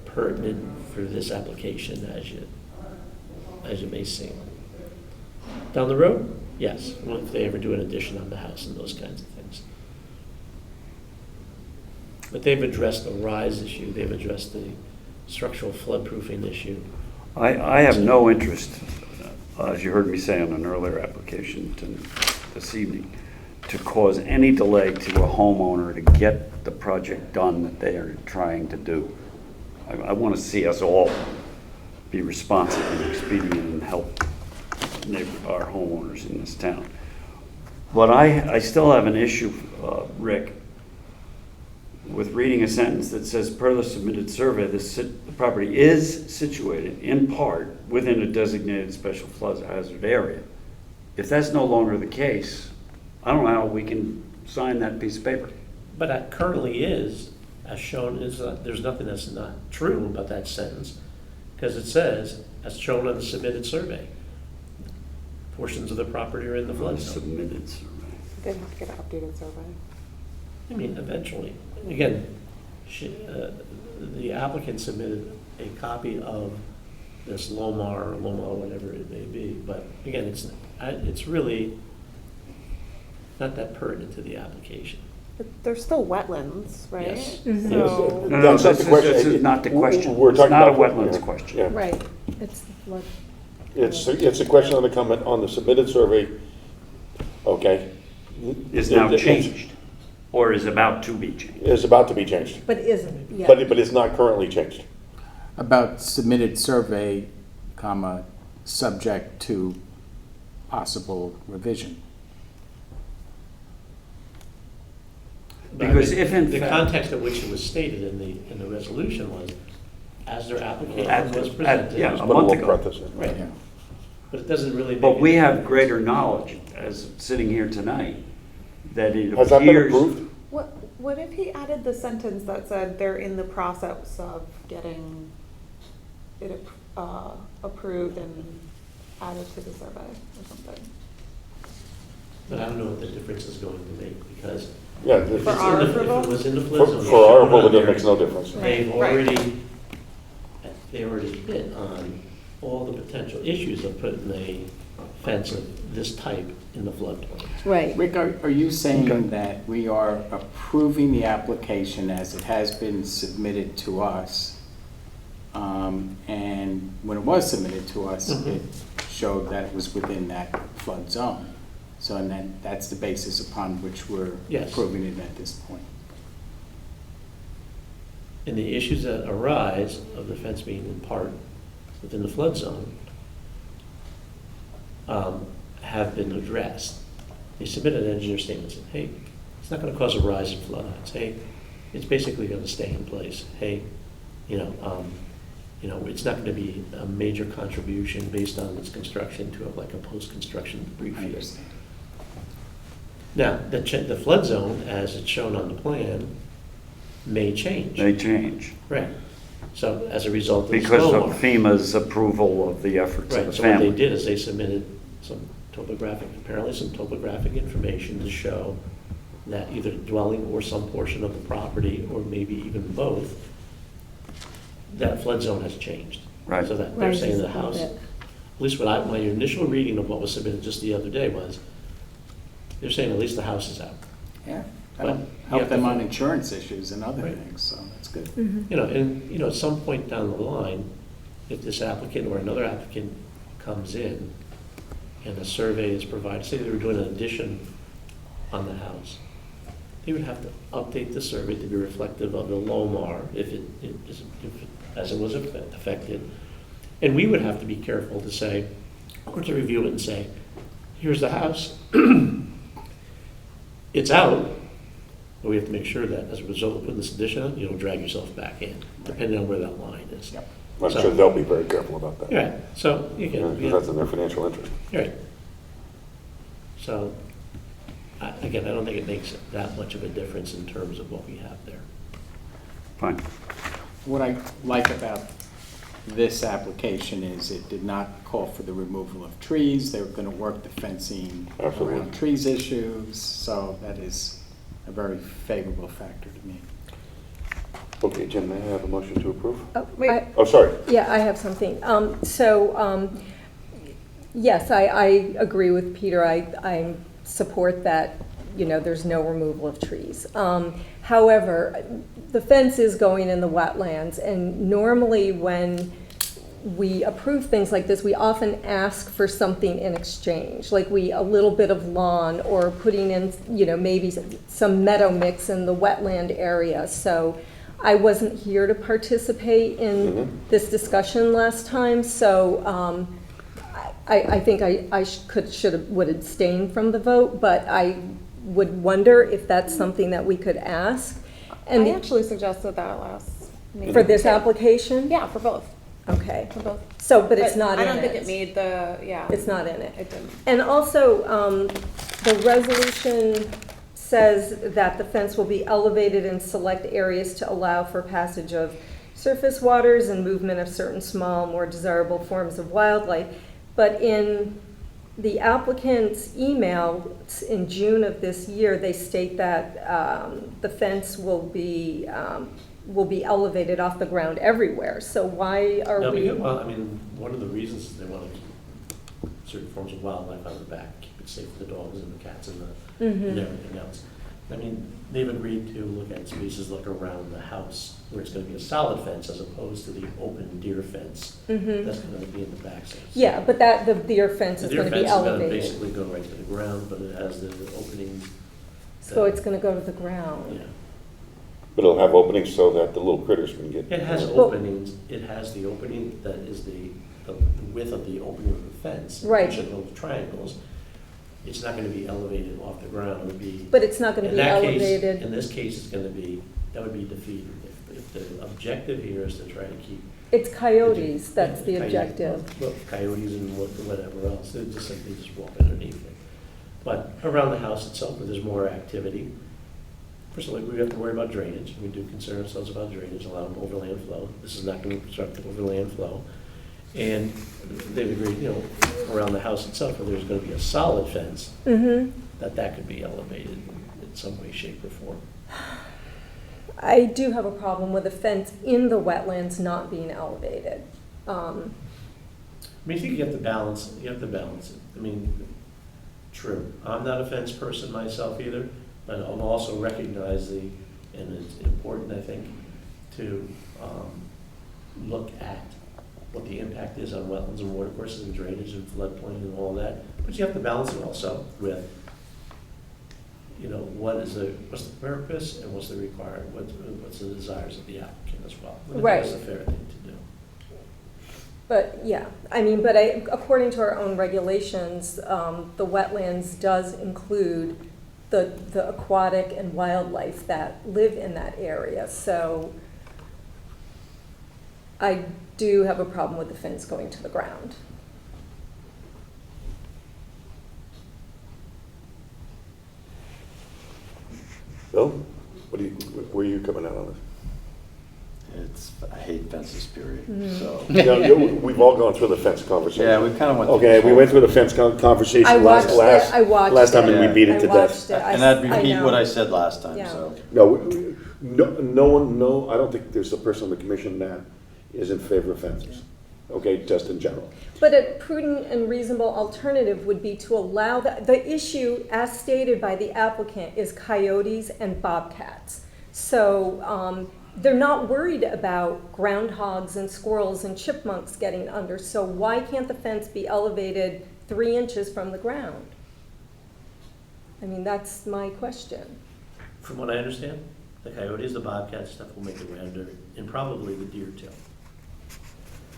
pertinent for this application as you may seem. Down the road, yes, if they ever do an addition on the house and those kinds of things. But they've addressed the rise issue, they've addressed the structural floodproofing issue. I have no interest, as you heard me say on an earlier application this evening, to cause any delay to a homeowner to get the project done that they are trying to do. I want to see us all be responsive and expedient and help our homeowners in this town. But I still have an issue, Rick, with reading a sentence that says, per the submitted survey, the property is situated in part within a designated special flood hazard area. If that's no longer the case, I don't know how we can sign that piece of paper. But that currently is, as shown, there's nothing that's not true about that sentence, because it says, as shown on the submitted survey, portions of the property are in the flood zone. Submitted survey. They have to get an updated survey. I mean, eventually. Again, the applicant submitted a copy of this LOMAR or LOMA, whatever it may be, but again, it's really not that pertinent to the application. But there's still wetlands, right? Yes. Mhm. So, No, That's not this the question. this is not the question. We're It's talking not a about- wetlands yeah, question. yeah. Right, it's the flood. It's a question on the comment on the submitted survey, okay? Is now It's- changed, or is about to be changed. It's about to be changed, But isn't yet. but it's not currently changed. About submitted survey, comma, subject to possible revision. Because if in The fact- context in which it was stated in the resolution was, as their application was yeah, presented. a Put a month little ago. parenthesis. Right, Yeah. but it doesn't really make. But we any have difference. greater knowledge, as sitting here tonight, that it appears. Has that been approved? what if he added the sentence that said they're in the process of getting it approved and added to the survey or something? But I don't know what the difference is going to make, because Yeah, if the- it's For our in the, if approval? it was in the flood zone. for our it's approval, shown on it makes there. no difference. They've Right. already hit on all the potential issues of putting a fence of this type in the floodplain. Right. Rick, are you Okay. saying that we are approving the application as it has been submitted to us? And when it was submitted to us, Mhm. it showed that it was within that flood zone. So, and then that's the basis upon which we're Yes. approving it at this point. And the issues that arise of the fence being in part within the flood zone have been addressed. They submitted an engineer statement saying, hey, it's not gonna cause a rise in flood heights. Hey, it's basically gonna stay in place. Hey, it's not gonna be a major contribution based on its construction to like a post-construction debris I field. understand. Now, the flood zone, as it's shown on the plan, may change. They change, Right. So as a result of the because stormwater. of FEMA's approval of the efforts of Right, the so what they family. did is they submitted apparently some topographic information to show that either the dwelling or some portion of the property, or maybe even both, that flood zone has changed. Right. So that they're Rises saying a the little house, bit. at least my initial reading of what was submitted just the other day was, they're saying at least the house is out. Yeah, But that'll you help have them to- on insurance issues and other Right. things, so that's good. Mhm. At some point down the line, if this applicant or another applicant comes in and a survey is provided, say they were doing an addition on the house, they would have to update the survey to be reflective of the LOMAR as it was affected. And we would have to be careful to say, or to review it and say, here's the house. It's out, but we have to make sure that as a result of putting this addition on, you don't drag yourself back in, depending on where that line is. Yep. I'm So- sure they'll be very careful about that. Right, so you Yeah, can, 'cause that's in their financial interest. right. So, again, I don't think it makes that much of a difference in terms of what we have there. Fine. What I like about this application is it did not call for the removal of trees. They were going to work the fencing Absolutely. around trees issues, so that is a very favorable factor to me. Okay, Jim, may I have a motion to approve? Oh, Wait. Oh, sorry. Yeah, I have something. Yes, I agree with Peter. I support that, there's no removal of trees. However, the fence is going in the wetlands, and normally when we approve things like this, we often ask for something in exchange, like a little bit of lawn or putting in, maybe some meadow mix in the wetland area. So I wasn't here to participate in this discussion last time, so I think I would abstain from the vote, but I would wonder if that's something that we could ask. And I actually suggested that last meeting. for this application? Yeah, for both, Okay. for both. So, but it's not in it. I don't think it made the, yeah. It's not in it. It didn't. And also, the resolution says that the fence will be elevated in select areas to allow for passage of surface waters and movement of certain small, more desirable forms of wildlife. But in the applicant's email in June of this year, they state that the fence will be elevated off the ground everywhere. So why are No, we? because, well, I mean, one of the reasons is they want to keep certain forms of wildlife out of the back, keep it safe for the dogs and the cats and and everything else. I mean, they've agreed to look at spaces like around the house where it's going to be a solid fence as opposed to the open deer fence that's going to be in the back. So Yeah, but the deer fence the is deer going to be fence is going to elevated. basically go right to the ground, but it has the openings. So it's going to go to the ground. Yeah. But it'll have openings so that the little critters can get. It has openings, it has the opening that is the width of the opening of the fence. Right. Which are those triangles. It's not gonna be elevated off the ground, it would be. But it's not going to in be that case- elevated. In this case, it's gonna be, that would be defeated. If the objective here is to try to keep. It's coyotes, that's the coyote- objective. Well, coyotes and whatever else, they just simply just walk underneath it. But around the house itself, where there's more activity, first of all, we have to worry about drainage. We do concern ourselves about drainage, allowing overland flow. This is not going to obstruct the overland flow. And they've agreed, around the house itself, where there's going to be a solid fence, that could be elevated in some way, shape, or form. I do have a problem with a fence in the wetlands not being elevated. I mean, I think you have to balance it. I mean, true. I'm not a fence person myself either, but I'm also recognize and it's important, I think, to look at what the impact is on wetlands and watercourses and drainage and floodplain and all that. But you have to balance it also with, what's the purpose and what's the what's the desires of the applicant as well. I think Right. that's a fair thing to do. But, yeah, according to our own regulations, the wetlands does include the aquatic and wildlife that live in that area. So I do have a problem with the fence going to the ground. Bill, where are you coming out on this? I hate fences, period, so. We've all gone through the fence conversation. Yeah, we kind of went. Okay, we went through the fence conversation I watched last time, and we it. beat it I to watched death. it. And I'd I repeat know. what I said last time, Yeah. so. No, I don't think there's a person on the commission that is in favor of fences, okay, just in general. But a prudent and reasonable alternative would be to allow the issue, as stated by the applicant, is coyotes and bobcats. So they're not worried about groundhogs and squirrels and chipmunks getting under. So why can't the fence be elevated 3 inches from the ground? I mean, that's my question. From what I understand, the coyotes, the bobcats, stuff will make it rounder, and probably the deer too.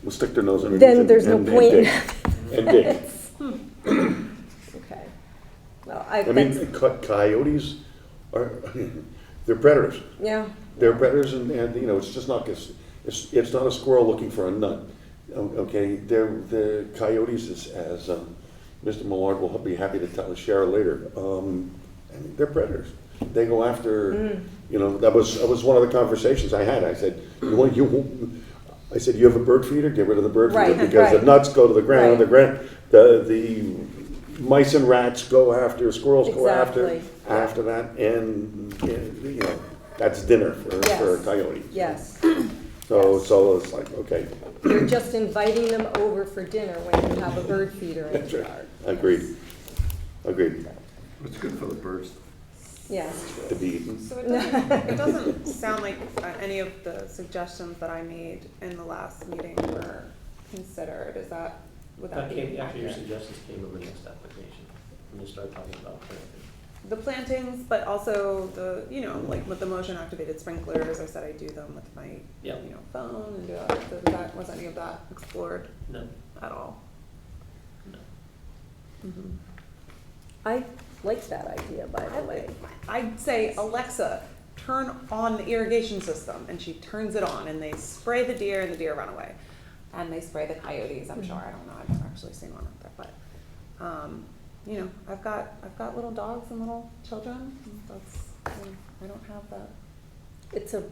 We'll stick their nose underneath. Then there's no point in And dig. Okay. I've I mean, been, coyotes are, they're predators. yeah, They're predators, and you know, it's just not, it's not a squirrel looking for a nut. Okay, the coyotes, as Mr. Millard will be happy to share later, and they're predators. They go after, you know, that was one of the conversations I had. I said, I said, you have a bird feeder, get rid of the bird feeder, Right, because the right. nuts go to the ground, Right. the mice and rats go after, squirrels go Exactly. after that, and you know, that's dinner for a Yes. coyote. yes. So it's like, okay, You're just inviting them over for dinner when you have a bird feeder in that's the right. yard. Agreed. Agreed. It's good for the birds. Yes. To be eaten. So it doesn't sound like any of the suggestions that I made in the last meeting were considered. Is that, would that be After your accurate? suggestions came on the next application, when you start talking about planting. The plantings, but also the, you know, like with the motion activated sprinklers, I said I do them with my, Yeah. you know, phone and do that, was any of that explored No, at all? no. Mhm. I like that idea, by the way. I'd say, Alexa, turn on the irrigation system, and she turns it on, and they spray the deer, and the deer run away. And they spray the coyotes, I'm sure, I don't know, I've never actually seen one out there, but, you know, I've got little dogs and little children, that's, you know, I don't have that, It's a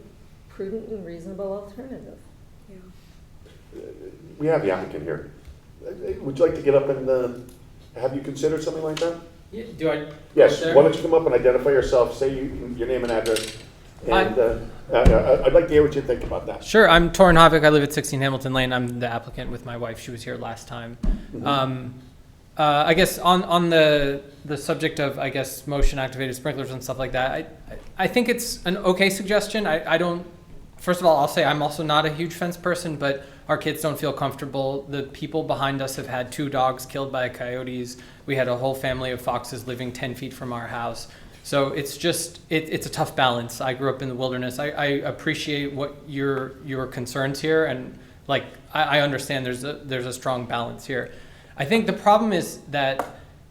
prudent and reasonable alternative. yeah. We have the applicant here. Would you like to get up and, have you considered something like that? Yeah, do I? Yes, there? why don't you come up and identify yourself, say your name and address, and I'd like to hear what you think about that. Sure, I'm Torin Havik. I live at 16 Hamilton Lane. I'm the applicant with my wife. She was here last time. I guess on the subject of, I guess, motion activated sprinklers and stuff like that, I think it's an okay suggestion. I don't, first of all, I'll say I'm also not a huge fence person, but our kids don't feel comfortable. The people behind us have had 2 dogs killed by coyotes. We had a whole family of foxes living 10 feet from our house. So it's just, it's a tough balance. I grew up in the wilderness. I appreciate what your concerns here, and like, I understand there's a strong balance here. I think the problem is that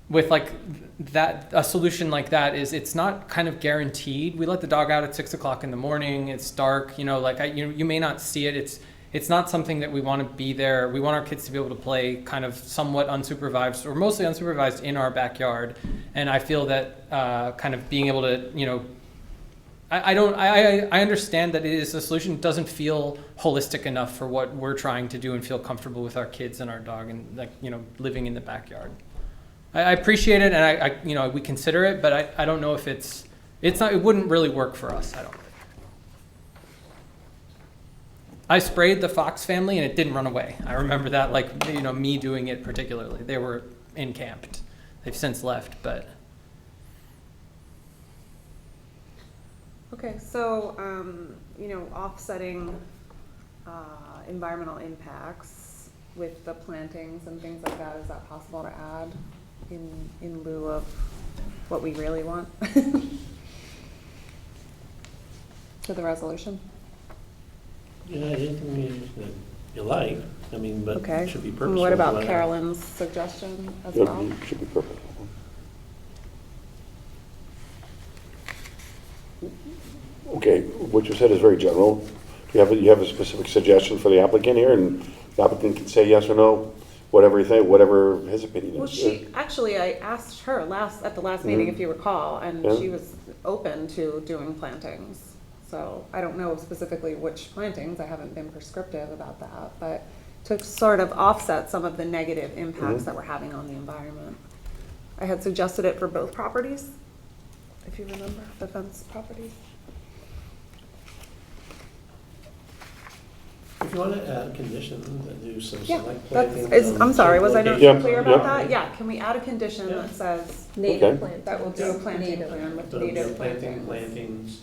with like that, a solution like that is it's not kind of guaranteed. We let the dog out at 6 o'clock in the morning. It's dark, you know, like you may not see it. It's not something that we want to be there. We want our kids to be able to play kind of somewhat unsupervised or mostly unsupervised in our backyard. And I feel that kind of being able to, you know, I understand that it is a solution. It doesn't feel holistic enough for what we're trying to do and feel comfortable with our kids and our dog and, like, you know, living in the backyard. I appreciate it, and I you know, we consider it, but I don't know if it's not, it wouldn't really work for us, I don't think. I sprayed the fox family and it didn't run away. I remember that, like, you know, me doing it particularly. They were encamped. They've since left, but. Okay, so, you know, offsetting environmental impacts with the plantings and things like that, is that possible to add in lieu of what we really want to the resolution? Yeah, anything you like, I mean, but Okay. it should be And purposeful. what about but- Carolyn's suggestion as Yeah, well? should be perfect. Okay, what you said is very general. You have a specific suggestion for the applicant here, and the applicant can say yes or no, whatever you think, whatever his opinion is. Well, actually, I asked her at the last meeting, if you recall, and Yeah. she was open to doing plantings. So I don't know specifically which plantings, I haven't been prescriptive about that, but to sort of offset some of the negative impacts that we're having on the environment. I had suggested it for both properties, if you remember, the fence properties. If you want to add a condition and do some Yeah, select that's, planting. I'm sorry, was I not Yeah, clear about yeah. that? Yeah, can we add a condition Yeah. that says Native Okay. plantings. that we'll do a planting Native. plan with So native planting plantings?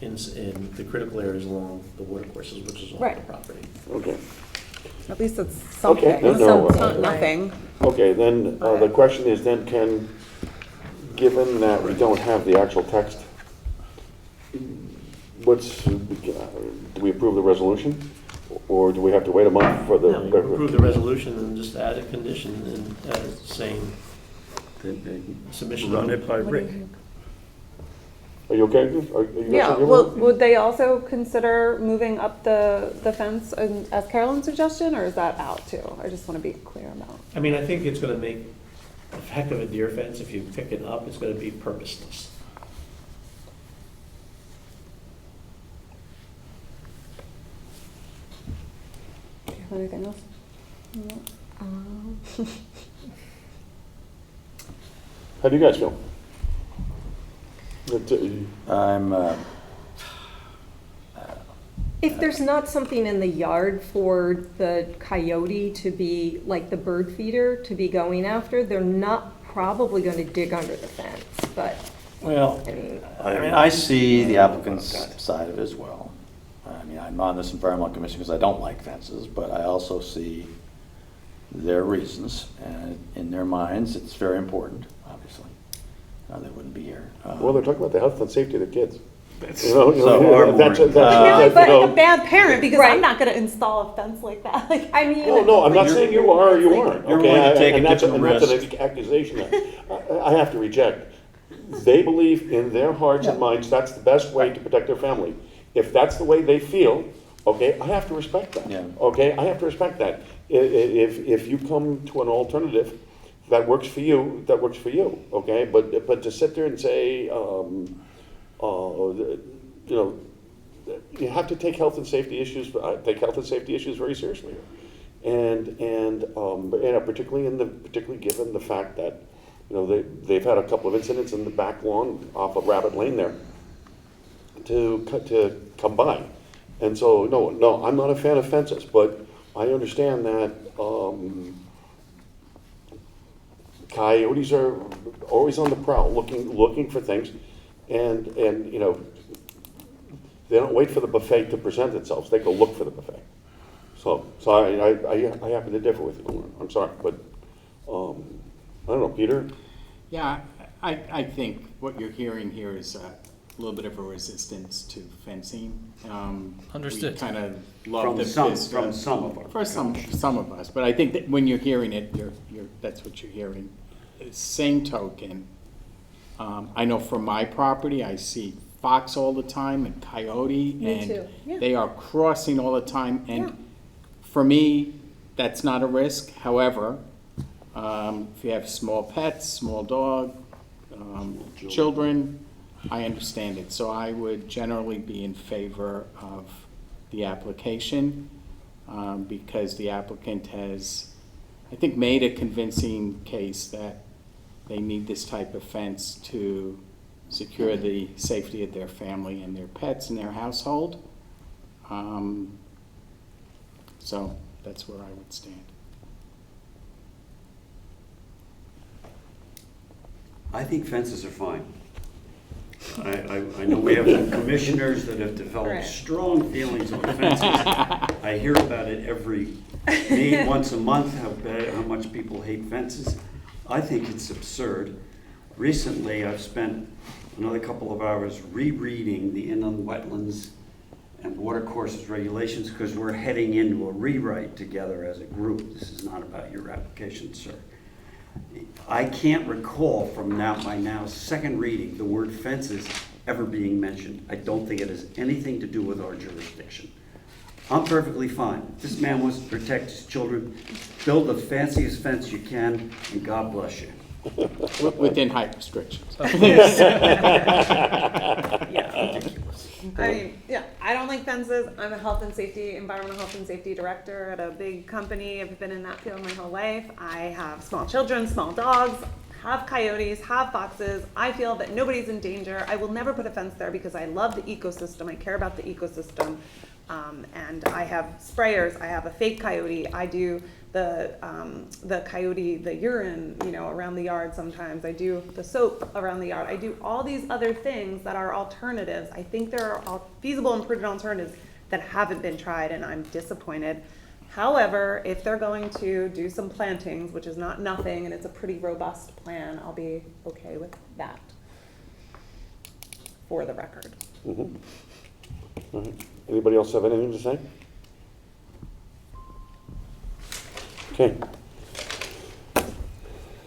plantings in the critical areas along the water courses, which is on the Right. property. Okay, At least it's something, Okay, no, no, it's not right. nothing. okay, then the question is then, given that we don't have the actual text, do we approve the resolution? Or do we have to wait a month for the? No, you approve the resolution and just add a condition and saying Submission. Run it by Rick. Are you okay? Are you guys Yeah, okay with well, it? would they also consider moving up the fence as Carolyn's suggestion, or is that out too? I just want to be clear about. I mean, I think it's gonna make a heck of a deer fence. If you pick it up, it's gonna be purposeless. Do you have anything else? How do you guys feel? I'm, If there's not something in the yard for the coyote to be, like the bird feeder, to be going after, they're not probably gonna dig under the fence, but, well, I mean, I see the applicant's side of it as well. I mean, I'm on this environmental commission because I don't like fences, but I also see their reasons, and in their minds, it's very important, obviously. They wouldn't be here. Well, they're talking about the health and safety of the kids. That's You know, that's But now I you feel know. like a bad parent because Right. I'm not going to install a fence like that. Like, I mean. Oh, no, I'm not You're- saying you are or you aren't, you're okay? willing to take a And that's different and that's risk. an accusation that I have to reject. They believe in their hearts and minds that's the best way to protect their family. If that's the way they feel, okay, I have to respect that. Yeah. Okay, I have to respect that. If you come to an alternative that works for you, that works for you, okay? But to sit there and say, you know, you have to take health and safety issues, very seriously. And particularly given the fact that, you know, they've had a couple of incidents in the back lawn off of Rabbit Lane there to come by. And so, no, I'm not a fan of fences, but I understand that, coyotes are always on the prowl, looking for things, and you know, they don't wait for the buffet to present itself, they go look for the buffet. So I happen to differ with you, I'm sorry, but, I don't know, Peter? Yeah, I think what you're hearing here is a little bit of a resistance to fencing. Understood. We kind of love From the some, Vista. from some of our. For some of us, but I think that when you're hearing it, that's what you're hearing. Same token, I know from my property, I see fox all the time and coyote. Me too, yeah. They are crossing all the time, Yeah. and for me, that's not a risk. However, if you have small pets, small dog, children, I understand it. So I would generally be in favor of the application, because the applicant has, I think, made a convincing case that they need this type of fence to secure the safety of their family and their pets and their household. So that's where I would stand. I think fences are fine. I know we have some commissioners that have developed Right. strong feelings on fences. I hear about it once a month, how much people hate fences. I think it's absurd. Recently, I've spent another couple of hours rereading the inland wetlands and watercourses regulations because we're heading into a rewrite together as a group. This is not about your application, sir. I can't recall from my now second reading the word fences ever being mentioned. I don't think it has anything to do with our jurisdiction. I'm perfectly fine. This man wants to protect his children. Build the fanciest fence you can, and God bless you. Within height restrictions. I don't like fences. I'm a environmental health and safety director at a big company. I've been in that field my whole life. I have small children, small dogs, have coyotes, have foxes. I feel that nobody's in danger. I will never put a fence there because I love the ecosystem. I care about the ecosystem. And I have sprayers. I have a fake coyote. I do the coyote, the urine, around the yard sometimes. I do the soap around the yard. I do all these other things that are alternatives. I think there are all feasible and prudent alternatives that haven't been tried, and I'm disappointed. However, if they're going to do some plantings, which is not nothing, and it's a pretty robust plan, I'll be okay with that, for the record. Mm-hmm. All right. Anybody else have anything to say? Okay.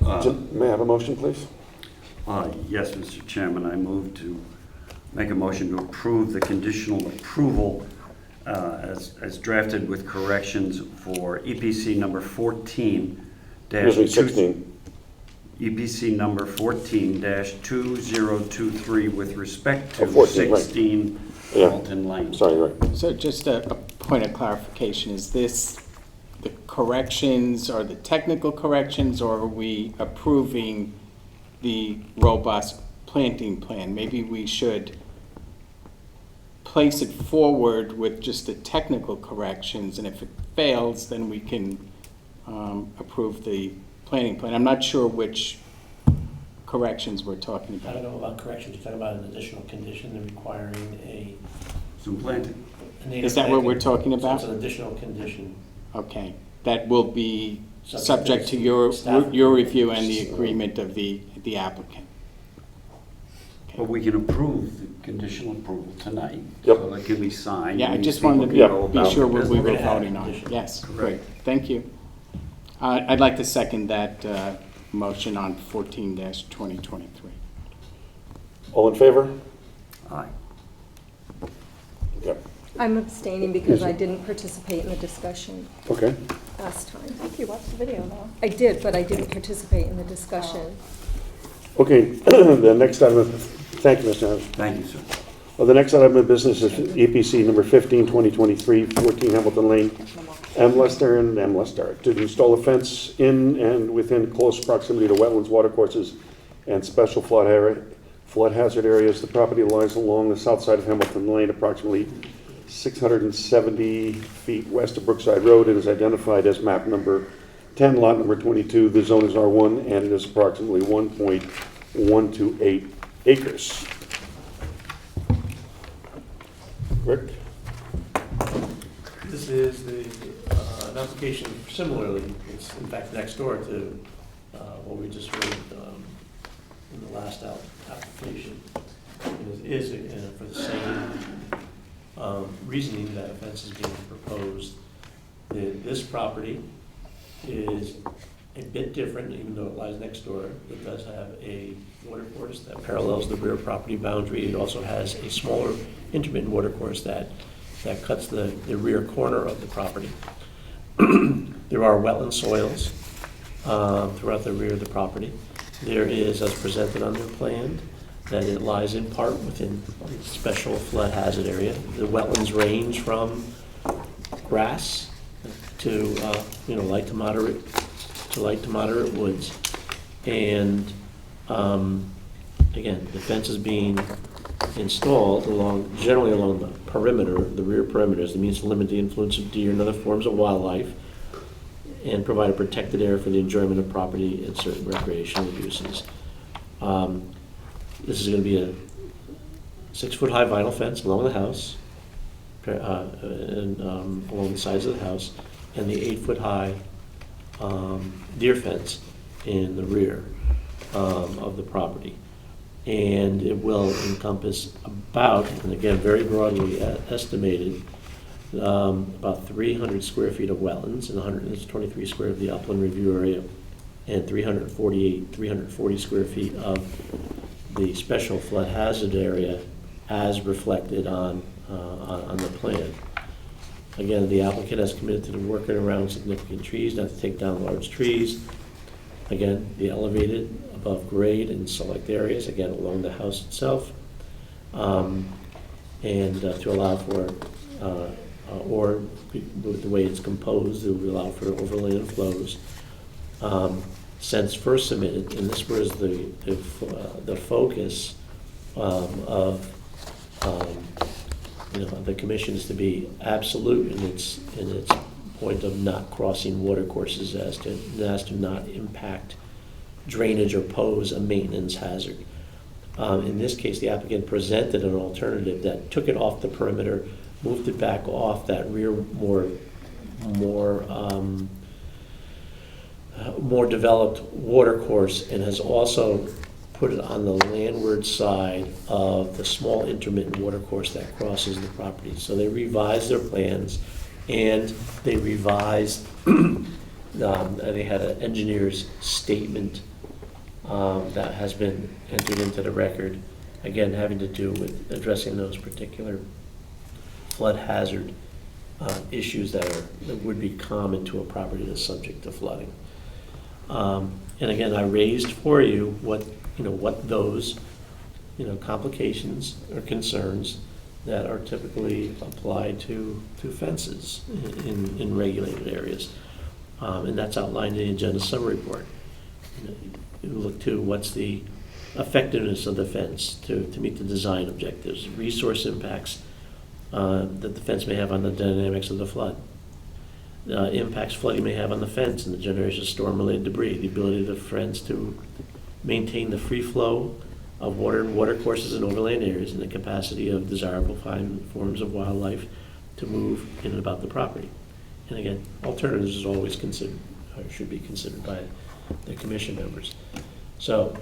May I have a motion, please? Yes, Mr. Chairman, I move to make a motion to approve the conditional approval as drafted with corrections for EPC number 14 Excuse me, 16. EPC number 14-2023 with respect to 14, right. 16 Yeah. Hamilton Lane. Sorry, right. So just a point of clarification, is this the corrections, are the technical corrections, or are we approving the robust planting plan? Maybe we should place it forward with just the technical corrections, and if it fails, then we can approve the planting plan. I'm not sure which corrections we're talking I don't about. know about corrections, you're talking about an additional condition requiring a. Some planting. native Is that what planting. we're talking So about? it's an additional condition. Okay, that will be Subject subject to to your staff review and the review. agreement of the applicant. But we can approve the conditional approval tonight. Yep. So it can be signed. Yeah, I and just people wanted can Yeah. go to be about sure their what we We're were gonna have voting on. conditions. Yes, Correct. great, thank you. I'd like to second that motion on 14-2023. All in favor? Aye. Yep. I'm abstaining because I didn't participate in the discussion Okay. last time. I think you watched the video though. I did, but I didn't participate in the discussion. Okay, the next item of, thank you, Mr. Adams. Thank you, sir. Well, the next item of business is EPC number 15, 2023, 14 Hamilton Lane, M. Lester and M. Lester, to install a fence in and within close proximity to wetlands, watercourses, and special flood hazard areas. The property lies along the south side of Hamilton Lane, approximately 670 feet west of Brookside Road. It is identified as map number 10, lot number 22. The zone is R1, and it is approximately 1.128 acres. Rick? This is an application similarly, it's in fact next door to what we just heard in the last application. It is for the same reasoning that a fence is being proposed. This property is a bit different, even though it lies next door. It does have a watercourse that parallels the rear property boundary. It also has a smaller intermittent watercourse that cuts the rear corner of the property. There are wetland soils throughout the rear of the property. There is, as presented on their plan, that it lies in part within the special flood hazard area. The wetlands range from grass to light to moderate woods. And again, the fence is being installed generally along the perimeter, the rear perimeters. It means to limit the influence of deer and other forms of wildlife and provide a protected area for the enjoyment of property and certain recreational uses. This is going to be a 6-foot-high vinyl fence along the house, and along the sides of the house, and the 8-foot-high deer fence in the rear of the property. And it will encompass about, and again, very broadly estimated, about 300 square feet of wetlands and 123 square of the upland review area, and 340 square feet of the special flood hazard area as reflected on the plan. Again, the applicant has committed to working around significant trees, not to take down large trees. Again, be elevated above grade in select areas, again, along the house itself. And to allow for, or the way it's composed, it will allow for overland flows. Since first submitted, and this was the focus of the commission is to be absolute in its point of not crossing water courses as to not impact drainage or pose a maintenance hazard. In this case, the applicant presented an alternative that took it off the perimeter, moved it back off that rear more developed water course, and has also put it on the landward side of the small intermittent water course that crosses the property. So they revised their plans, and they revised, they had an engineer's statement that has been entered into the record, again, having to do with addressing those particular flood hazard issues that would be common to a property that's subject to flooding. And again, I raised for you what those, complications or concerns that are typically applied to fences in regulated areas. And that's outlined in the agenda summary report. You look to what's the effectiveness of the fence to meet the design objectives, resource impacts that the fence may have on the dynamics of the flood, impacts flooding may have on the fence and the generation of storm-related debris, the ability of the fence to maintain the free flow of water courses and overland areas, and the capacity of desirable forms of wildlife to move in and about the property. And again, alternatives is always considered, or should be considered by the commission members. So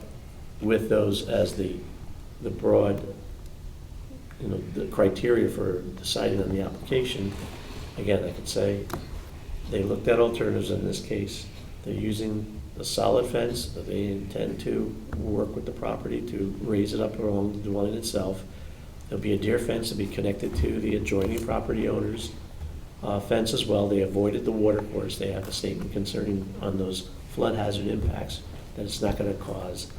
with those as the broad, the criteria for deciding on the application, again, I could say they looked at alternatives in this case. They're using a solid fence, that they intend to work with the property to raise it up along the dwelling itself. There'll be a deer fence to be connected to the adjoining property owner's fence as well. They avoided the water course. They have a statement concerning on those flood hazard impacts that it's not going to cause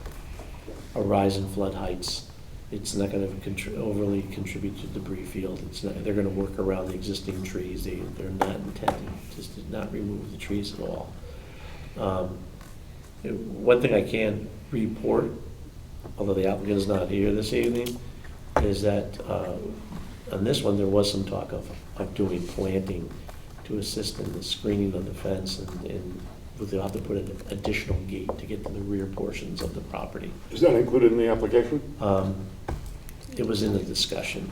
a rise in flood heights. It's not going to overly contribute to debris field. They're going to work around the existing trees. They're not intending to not remove the trees at all. One thing I can report, although the applicant is not here this evening, is that on this one there was some talk of doing planting to assist in the screening of the fence, and they'll have to put an additional gate to get to the rear portions of the property. Is that included in the application? It was in the discussion.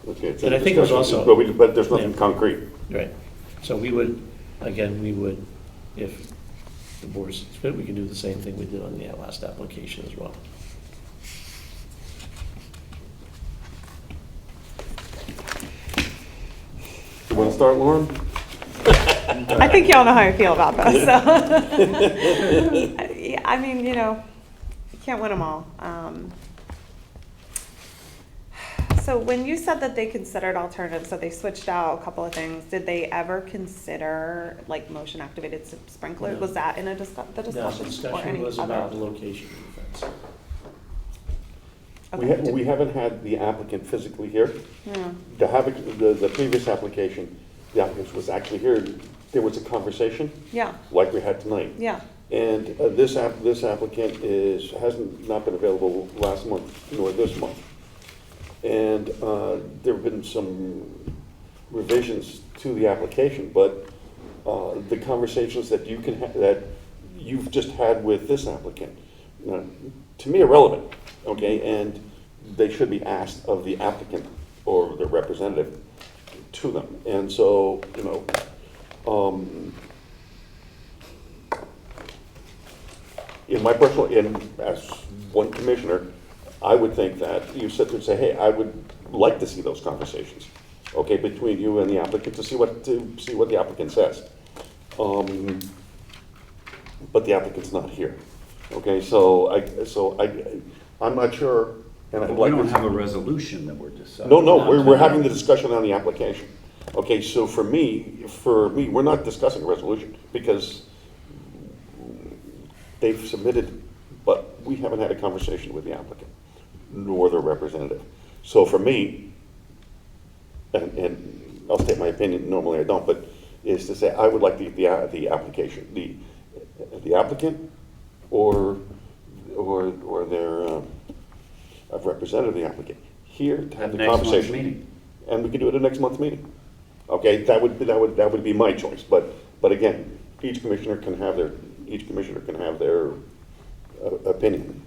Okay, it's And in I think it was discussion, also- but there's nothing Yeah. concrete. Right. So we would, if the board's fit, we can do the same thing we did on the last application as well. You want to start, Lauren? I think y'all know how I feel about this, so. Yeah, I mean, you can't win them all. So when you said that they considered alternatives, so they switched out a couple of things, did they ever consider like motion activated sprinklers? No. Was that in the No, the discussion? Or discussion any was other? about the location of the fence. Okay. We haven't had the applicant physically here. Yeah. The previous application, the applicant was actually here. There was a conversation Yeah, like we had tonight. yeah, And this applicant hasn't not been available last month nor this month. And there have been some revisions to the application, but the conversations that that you've just had with this applicant, to me, are relevant, okay? And they should be asked of the applicant or the representative to them. And so, as one commissioner, I would think that you sit there and say, hey, I would like to see those conversations, okay, between you and the applicant to see what the applicant says. But the applicant's not here, okay, so I'm not sure, and I'd But like we to. don't have a resolution that we're deciding. No, we're having the discussion on the application. Okay, so for me, we're not discussing a resolution because they've submitted, but we haven't had a conversation with the applicant nor their representative. So for me, and I'll state my opinion, normally I don't, but is to say I would like the application, the applicant or their representative of the applicant here to have the Next month's conversation. meeting. And we could do it at next month's meeting. Okay, that would be my choice, but again, each commissioner can have their opinion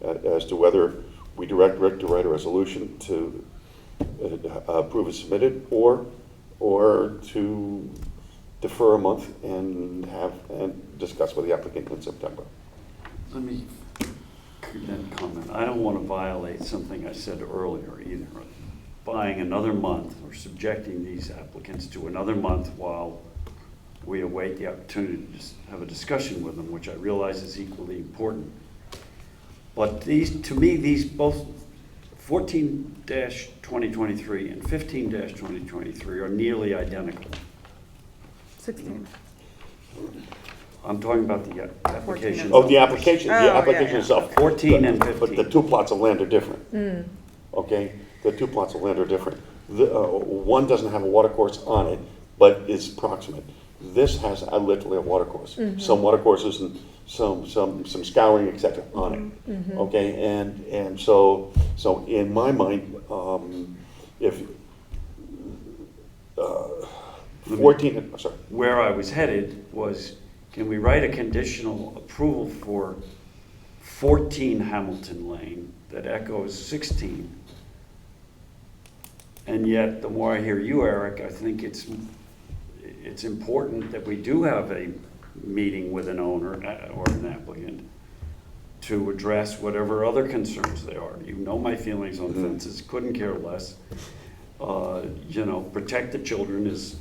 as to whether we direct Rick to write a resolution to approve it submitted, or to defer a month and discuss with the applicant in September. Let me comment. I don't want to violate something I said earlier either. Buying another month or subjecting these applicants to another month while we await the opportunity to just have a discussion with them, which I realize is equally important. But these, to me, these both 14-2023 and 15-2023 are nearly identical. 16. I'm talking about the application. Oh, the application yeah. itself. 14 and But the 15. two plots of land are different. Okay, the two plots of land are different. One doesn't have a water course on it, but is proximate. This has literally a water course. Some water courses and some scouring, et cetera, on it. Okay, and so in my mind, if 14, sorry. Where I was headed was, can we write a conditional approval for 14 Hamilton Lane that echoes 16? And yet, the more I hear you, Eric, I think it's important that we do have a meeting with an owner or an applicant to address whatever other concerns there are. You know my feelings on fences, couldn't care less. Protect the children is,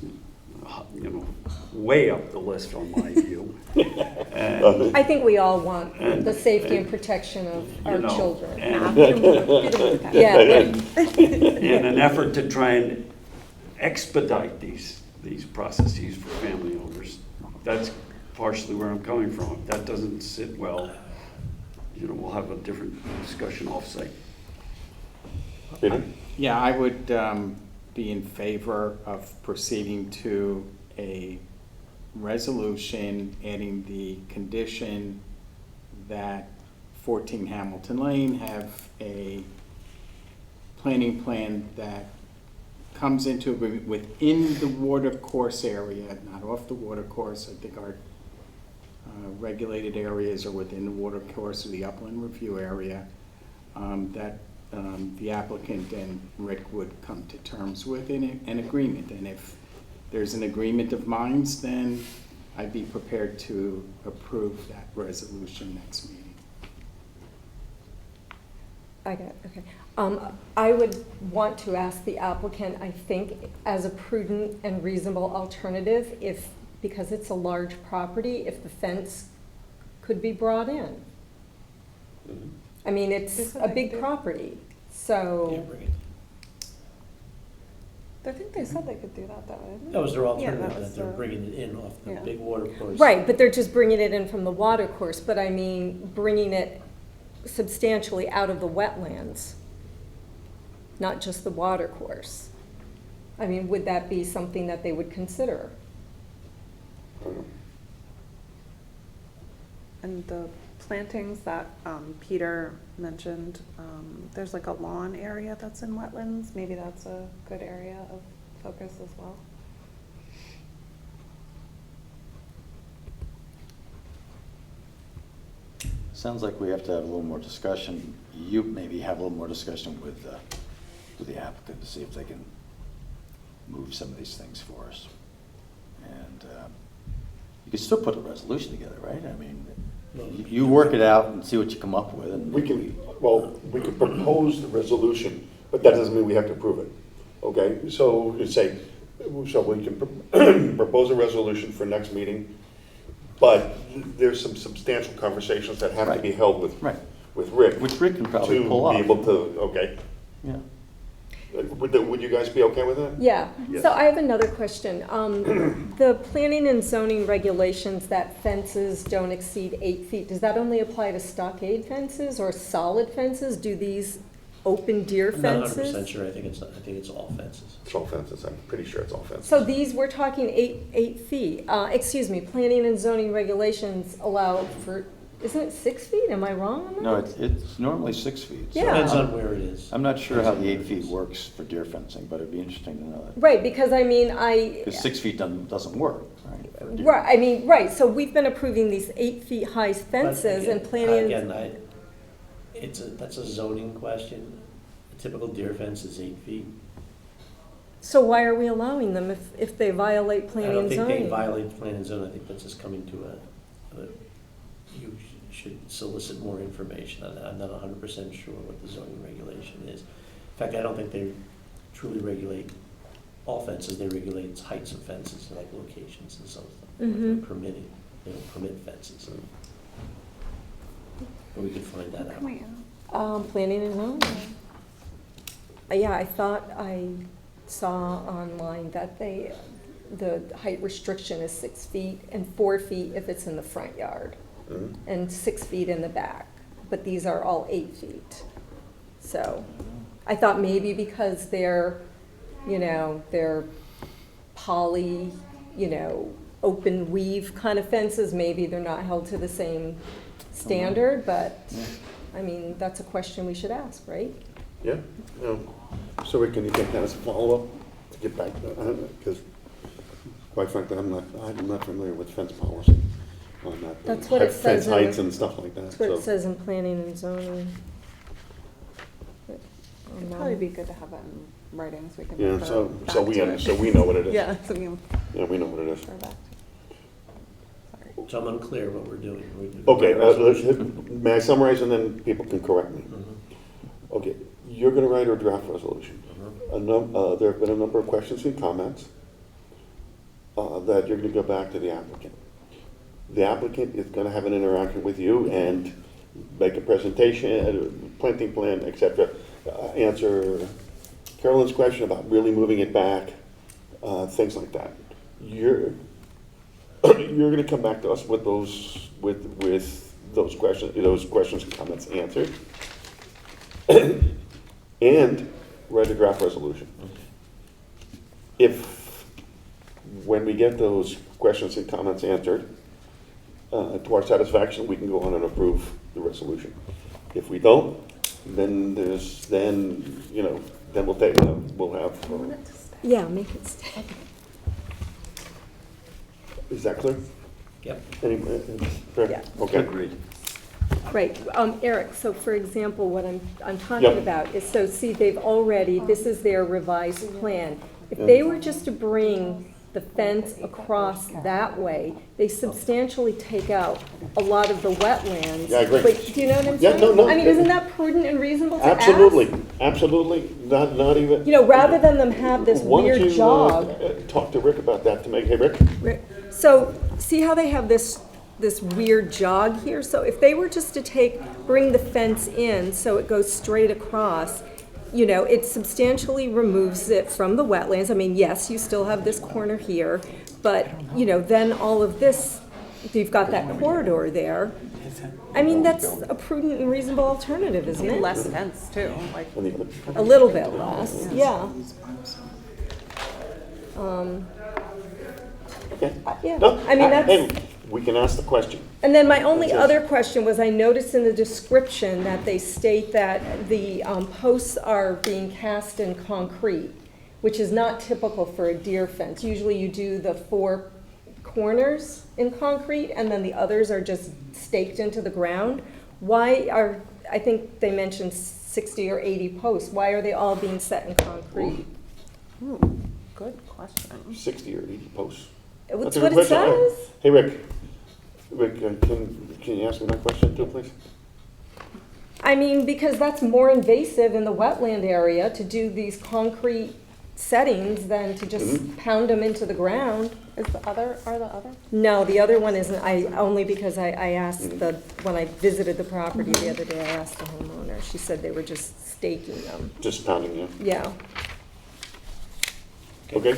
way up the list on my view. And, I think we all want And- the safety and and, protection of you our know, children. and Yeah, right. in an effort to try and expedite these processes for family owners, that's partially where I'm coming from. If that doesn't sit well, we'll have a different discussion off-site. Peter? Yeah, I would be in favor of proceeding to a resolution adding the condition that 14 Hamilton Lane have a planning plan that comes into agreement within the water course area, not off the water course. I think our regulated areas are within the water course of the upland review area, that the applicant and Rick would come to terms with an agreement. And if there's an agreement of minds, then I'd be prepared to approve that resolution next meeting. I got it, okay. I would want to ask the applicant, I think, as a prudent and reasonable alternative, because it's a large property, if the fence could be brought in. I mean, it's a big property, so. I think they said they could do that, though, didn't they? That was their Yeah, alternative, that was that they're the- bringing it in off the Yeah. big water course. Right, but they're just bringing it in from the water course, but I mean, bringing it substantially out of the wetlands, not just the water course. I mean, would that be something that they would consider? And the plantings that Peter mentioned, there's like a lawn area that's in wetlands. Maybe that's a good area of focus as well. Sounds like we have to have a little more discussion. You maybe have a little more discussion with the applicant to see if they can move some of these things for us. And you can still put a resolution together, right? I mean, you work it out and see what you come up with. And We can propose the resolution, but that doesn't mean we have to approve it. Okay, so we can propose a resolution for next meeting, but there's some substantial conversations that have to be held with Rick. Which Rick can probably pull off. To be able to, okay. Yeah. Would you guys be okay with that? Yeah, Yes. so I have another question. The planning and zoning regulations that fences don't exceed 8 feet, does that only apply to stockade fences or solid fences? Do these open deer I'm not fences? 100% sure, I think it's all fences. It's all fences, I'm pretty sure it's all fences. So these, we're talking 8 feet. Excuse me, planning and zoning regulations allow for, isn't it 6 feet? Am I wrong on that? No, it's normally 6 feet. So Yeah. Depends on where it is. I'm not sure how the 8 feet works for deer fencing, but it'd be interesting to know that. Right, because I mean, Because 6 feet doesn't work, right? for deer. right, I mean, right, so we've been approving these 8 feet high But fences and again, planning. Again, that's a zoning question. A typical deer fence is 8 feet. So why are we allowing them if they violate I planning don't and think they zoning? violate plan and zone, I think that's just coming to you should solicit more information on that. I'm not 100% sure what the zoning regulation is. In fact, I don't think they truly regulate all fences, they regulate heights of fences, like locations and so forth. Mhm. They're permitted, they don't permit fences. Or we could find that out. Wait, Planning and zoning. Yeah, I thought I saw online that the height restriction is 6 feet and 4 feet if it's in the front yard, Mhm. and 6 feet in the back, but these are all 8 feet. So I thought maybe because they're poly, open weave kind of fences, maybe they're not held to the same standard, but, I mean, that's a question we should ask, right? Yeah, so we can take that as a follow-up to get back, because quite frankly, I'm not familiar with fence policy on that. That's what it Fence says in heights the- and stuff like that, That's what so. it says in planning and zoning. it'd probably be good to have that in writing so we can. Yeah, refer so back to it. we know what it is. Yeah, so we can Yeah, we know what it is. refer back to it. So I'm unclear what we're doing. Okay, may I summarize and then people can correct me? Mhm. Okay, you're gonna write a draft resolution. Mhm. There have been a number of questions and comments that you're gonna go back to the applicant. The applicant is gonna have an interaction with you and make a presentation, planting plan, et cetera. Answer Carolyn's question about really moving it back, things like that. You're gonna come back to us with those, with those questions and comments answered. And write a draft resolution. If, when we get those questions and comments answered, to our satisfaction, we can go on and approve the resolution. If we don't, then we'll take, we'll have, Yeah, make it stay. is that clear? Yep. Fair? Yeah. Okay. Agreed. Right, Eric, so for example, what I'm talking Yep. about is, so see, they've already, this is their revised plan. If they were just to bring the fence across that way, they substantially take out a lot of the wetlands. Yeah, I agree. But do you know what I'm Yeah, saying? no. I mean, isn't that prudent and reasonable to ask? Absolutely, not even. Rather than them have this Why don't weird you, jog. talk to Rick about that to make, hey, Rick? So, see how they have this weird jog here? So if they were just to bring the fence in so it goes straight across, it substantially removes it from the wetlands. I mean, yes, you still have this corner here, but, then all of this, you've got that corridor there. I mean, that's a prudent and reasonable alternative, isn't it? Less fence too, like. A little bit less, yeah. Okay. Yeah, No, I mean, hey, that's, we can ask the question. and then my only Yes. other question was, I noticed in the description that they state that the posts are being cast in concrete, which is not typical for a deer fence. Usually you do the 4 corners in concrete, and then the others are just staked into the ground. I think they mentioned 60 or 80 posts, why are they all being set in concrete? Good question. 60 or 80 posts. That's That's a what good it question. All right. says. Hey, Rick, can you ask me that question too, please? I mean, because that's more invasive in the wetland area to do these concrete settings than to just pound them into the ground. Are the other? No, the other one isn't, only because I asked when I visited the property the other day, I asked the homeowner. She said they were just staking them. Just pounding you. Yeah. Okay.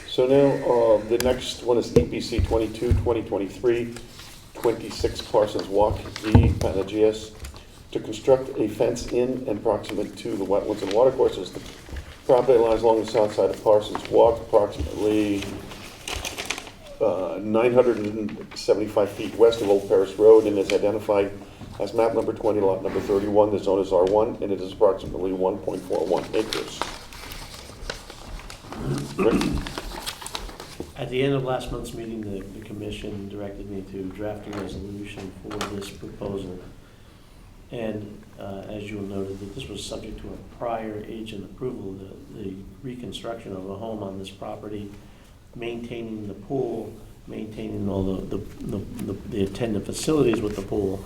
So now, the next one is EPC 22-2023, 26 Parsons Walk, E. Panagias, to construct a fence in and proximate to the wetlands and watercourses. The property lies along the south side of Parsons Walk, approximately 975 feet west of Old Paris Road, and is identified as map number 20, lot number 31. The zone is R1, and it is approximately 1.41 acres. Rick? At the end of last month's meeting, the commission directed me to draft a resolution for this proposal. And as you noted, that this was subject to a prior agent approval, the reconstruction of a home on this property, maintaining the pool, maintaining all the attendant facilities with the pool,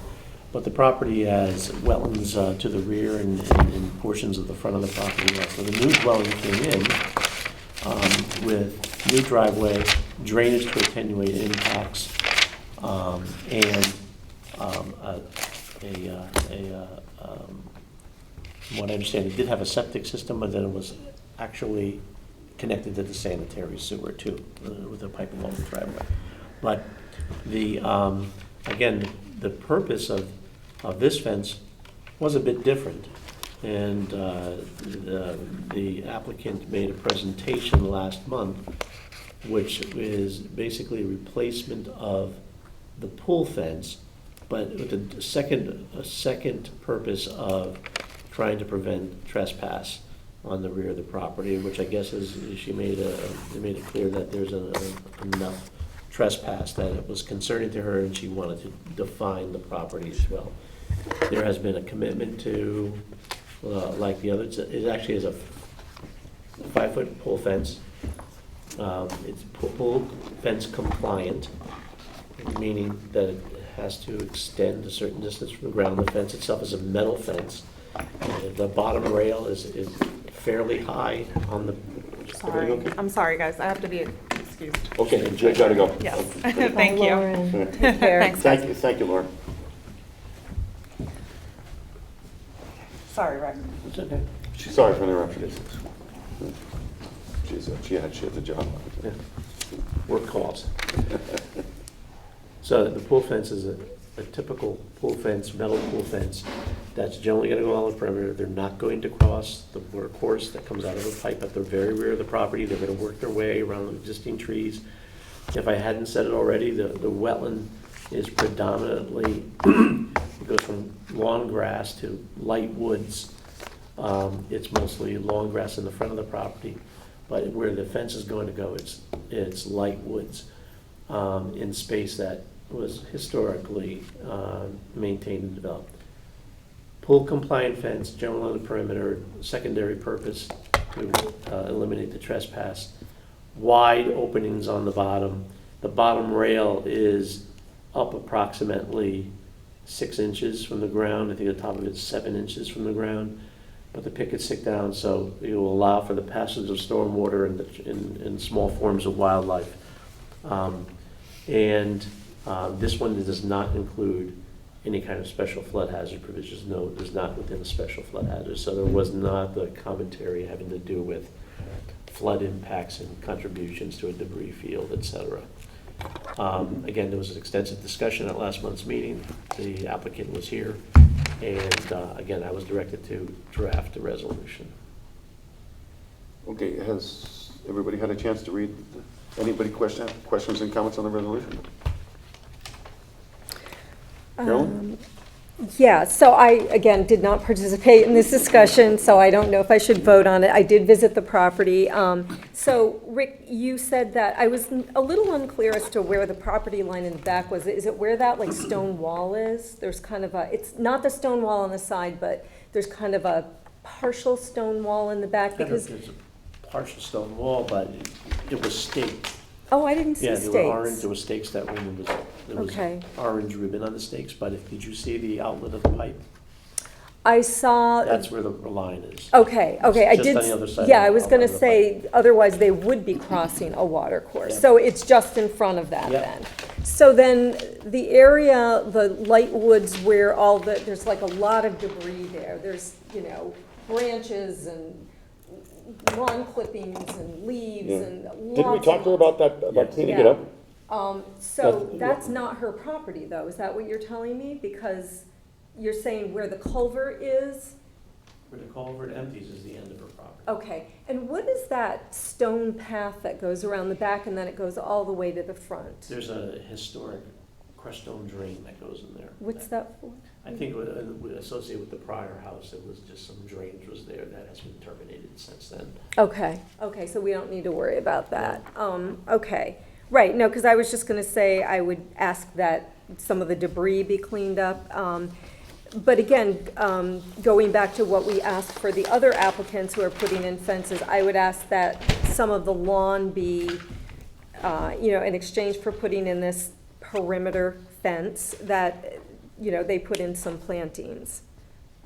but the property has wetlands to the rear and portions of the front of the property. So the new dwelling came in with new driveway, drainage to attenuate impacts, and a from what I understand, it did have a septic system, but then it was actually connected to the sanitary sewer too, with a pipe along the driveway. But the, again, the purpose of this fence was a bit different. And the applicant made a presentation last month, which is basically a replacement of the pool fence, but with a second purpose of trying to prevent trespass on the rear of the property, which I guess is, she made it clear that there's enough trespass that it was concerning to her, and she wanted to define the property as well. There has been a commitment to, like the other, it actually is a 5-foot pole fence. It's pole fence compliant, meaning that it has to extend a certain distance from the ground. The fence itself is a metal fence. The bottom rail is fairly high on the. Sorry, okay? I'm sorry, guys, I have to be excused. Okay, Jay, gotta go. Yes, Bye, thank you. Lauren. Take care. Thanks, guys. Thank you, Laura. Sorry, Rick. It's okay. Sorry for the interruption. She has a job. Yeah. Work calls. So the pool fence is a typical pool fence, metal pool fence, that's generally gonna go on the perimeter. They're not going to cross the workhorse that comes out of a pipe at the very rear of the property. They're gonna work their way around the existing trees. If I hadn't said it already, the wetland is predominantly, it goes from lawn grass to light woods. It's mostly lawn grass in the front of the property, but where the fence is going to go, it's light woods in space that was historically maintained and developed. Pool compliant fence, general on the perimeter, secondary purpose to eliminate the trespass. Wide openings on the bottom. The bottom rail is up approximately 6 inches from the ground. I think the top of it's 7 inches from the ground. But the pickets stick down, so it will allow for the passage of stormwater and small forms of wildlife. This one does not include any kind of special flood hazard provisions. No, it is not within a special flood hazard. So there was not the commentary having to do with flood impacts and contributions to a debris field, et cetera. Again, there was an extensive discussion at last month's meeting. The applicant was here. And again, I was directed to draft the resolution. Okay, has everybody had a chance to read? Anybody questions and comments on the resolution? Carolyn? Yeah, so I, again, did not participate in this discussion, so I don't know if I should vote on it. I did visit the property. So, Rick, you said that, I was a little unclear as to where the property line in the back was. Is it where that, like, stone wall is? There's kind of a, it's not the stone wall on the side, but there's kind of a partial stone wall in the back, because, There's a partial stone wall, but it was staked. oh, I didn't see Yeah, stakes. there were orange, there were stakes that were, there was Okay. orange ribbon on the stakes, but did you see the outlet of the pipe? I saw. That's where the line is. Okay, I Just did, on the other side yeah, of I was the- gonna of the say, otherwise they would be crossing a water course. Yeah. So it's just in front of that Yeah. then. So then, the area, the light woods where all the, there's like a lot of debris there. There's, branches and lawn clippings and leaves Yeah. and lots. Didn't we talk to her about that, about Yes. cleaning it up? So that's not her property though, is that what you're telling me? Because you're saying where the culvert is? Where the culvert empties is the end of her property. Okay, and what is that stone path that goes around the back and then it goes all the way to the front? There's a historic crushed stone drain that goes in there. What's that for? I think associated with the prior house, it was just some drainage was there that has been terminated since then. Okay, so we don't need to worry about that. Okay, right, no, because I was just gonna say I would ask that some of the debris be cleaned up. But again, going back to what we asked for the other applicants who are putting in fences, I would ask that some of the lawn be, in exchange for putting in this perimeter fence, that, they put in some plantings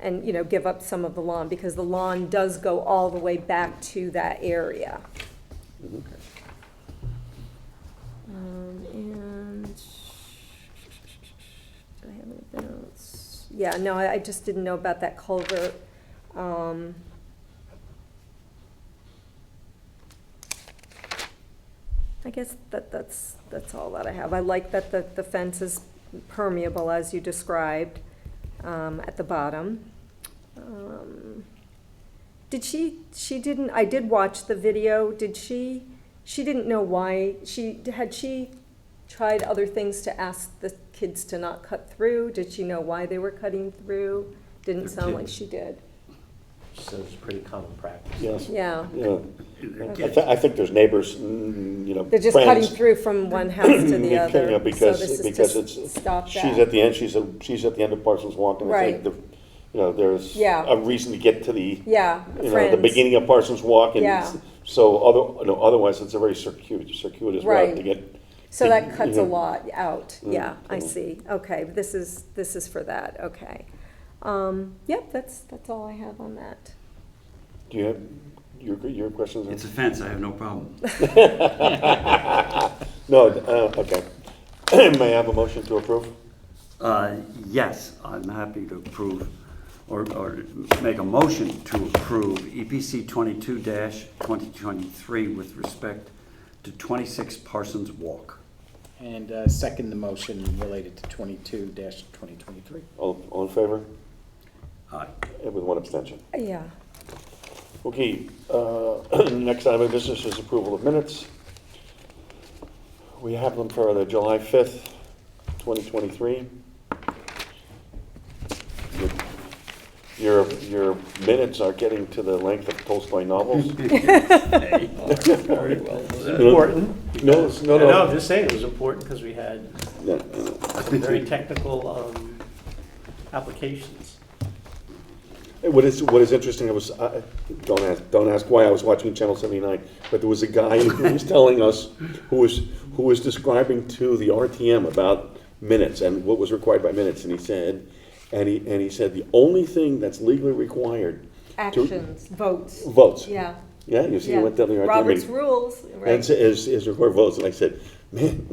and, give up some of the lawn, because the lawn does go all the way back to that area. And, do I have anything else? yeah, no, I just didn't know about that culvert. I guess that's all that I have. I like that the fence is permeable, as you described, at the bottom. Did she didn't, I did watch the video, she didn't know why, had she tried other things to ask the kids to not cut through? Did she know why they were cutting through? Didn't sound like she did. So it's pretty common practice. Yes. Yeah, Yeah. I think there's neighbors, you know, they're just cutting friends. through from one house to the Yeah, other. because, So this is because just it's, stop she's that. at the end, she's at the end of Parsons Walk, and I think Right. you know, there's Yeah. a reason to get to the, Yeah, you know, the friends. beginning of Parsons Walk, and Yeah. so otherwise it's a very circuitous route Right. to get. So that cuts a lot out, Mm, yeah, I mm. see, okay, but this is for that, okay. Yep, that's all I have on that. Do you have your questions? It's a fence, I have no problem. No, okay. May I have a motion to approve? Yes, I'm happy to approve, or make a motion to approve EPC 22-2023 with respect to 26 Parsons Walk. And second the motion related to 22-2023. All in favor? Aye. With one abstention. Yeah, Okay, next item of business is approval of minutes. We have them for the July 5th, 2023. Your minutes are getting to the length of Tolstoy novels. Very well. Important. No, I'm just saying it was important because we had No. some very technical applications. What is interesting, don't ask why I was watching Channel 79, but there was a guy who was telling us, who was describing to the RTM about minutes and what was required by minutes, and he said the only thing that's legally required actions, votes, votes. yeah. Yeah, you see Yeah. what the RTM Robert's meeting. rules, And right, is record votes, and I said, man,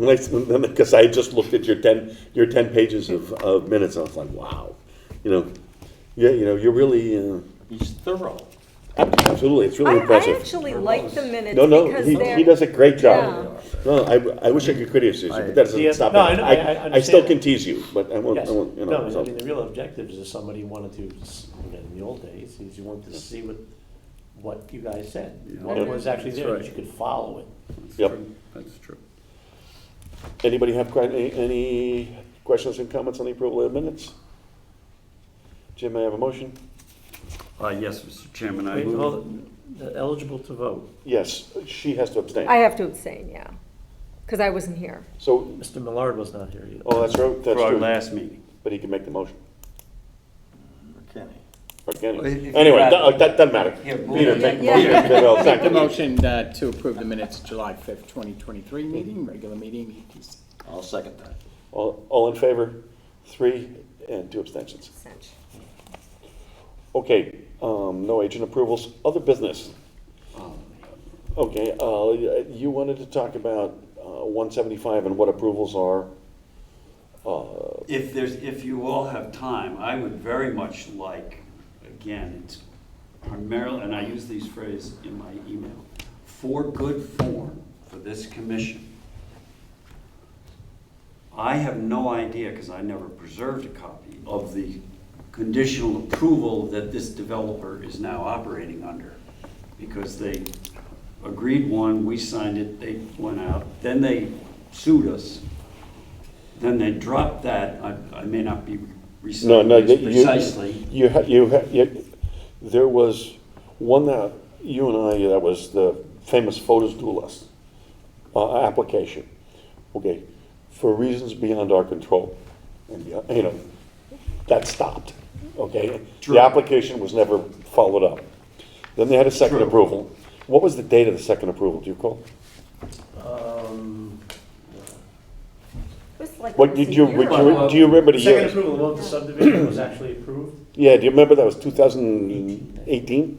because I just looked at your 10 pages of minutes, and I was like, wow, you're really. He's thorough. Absolutely, it's really I impressive. actually like the minutes No, because he they're. does a great job. Yeah. No, I wish I could criticize you, but that Yeah, doesn't stop no, it. I I still understand. can tease you, but I won't, Yes. you know. No, so. I mean, the real objective is if somebody wanted to, again, in the old days, is you wanted to see what you guys said. What Yeah. was actually there, That's that you could follow it. Yep. That's true. Anybody have any questions and comments on the approval of the minutes? Jim, may I have a motion? Yes, Mr. Chairman, I Wait, move. well, eligible to vote. Yes, she has to abstain. I have to abstain, yeah, because I wasn't here. So, Mr. Millard was not here either. oh, that's right, that's For our true, last meeting. but he can make the motion. Okay. Or can Well, he? if you Anyway, have- that doesn't matter. Here, move Peter, it. make the Yeah. motion. Well, thank Make the you. motion to approve the minutes July 5th, 2023 meeting, regular meeting, EPC. I'll second that. All in favor? 3 and 2 abstentions. Cinch. Okay, no agent approvals, other business. Okay, you wanted to talk about 175 and what approvals are. If you all have time, I would very much like, again, it's primarily, and I use these phrases in my email, for good form for this commission. I have no idea, because I never preserved a copy, of the conditional approval that this developer is now operating under. Because they agreed one, we signed it, they went out, then they sued us. Then they dropped that. I may not be No, reciting this precisely. There was one that you and I, that was the famous photos duelist application. Okay, for reasons beyond our control, and that stopped. Okay, True. the application was never followed up. Then they had a second True. approval. What was the date of the second approval? Do you recall? It was like What almost did a you? year Do ago. you remember the Second year? approval, the moment the subdivision was actually approved. Yeah, do you remember that was 2018?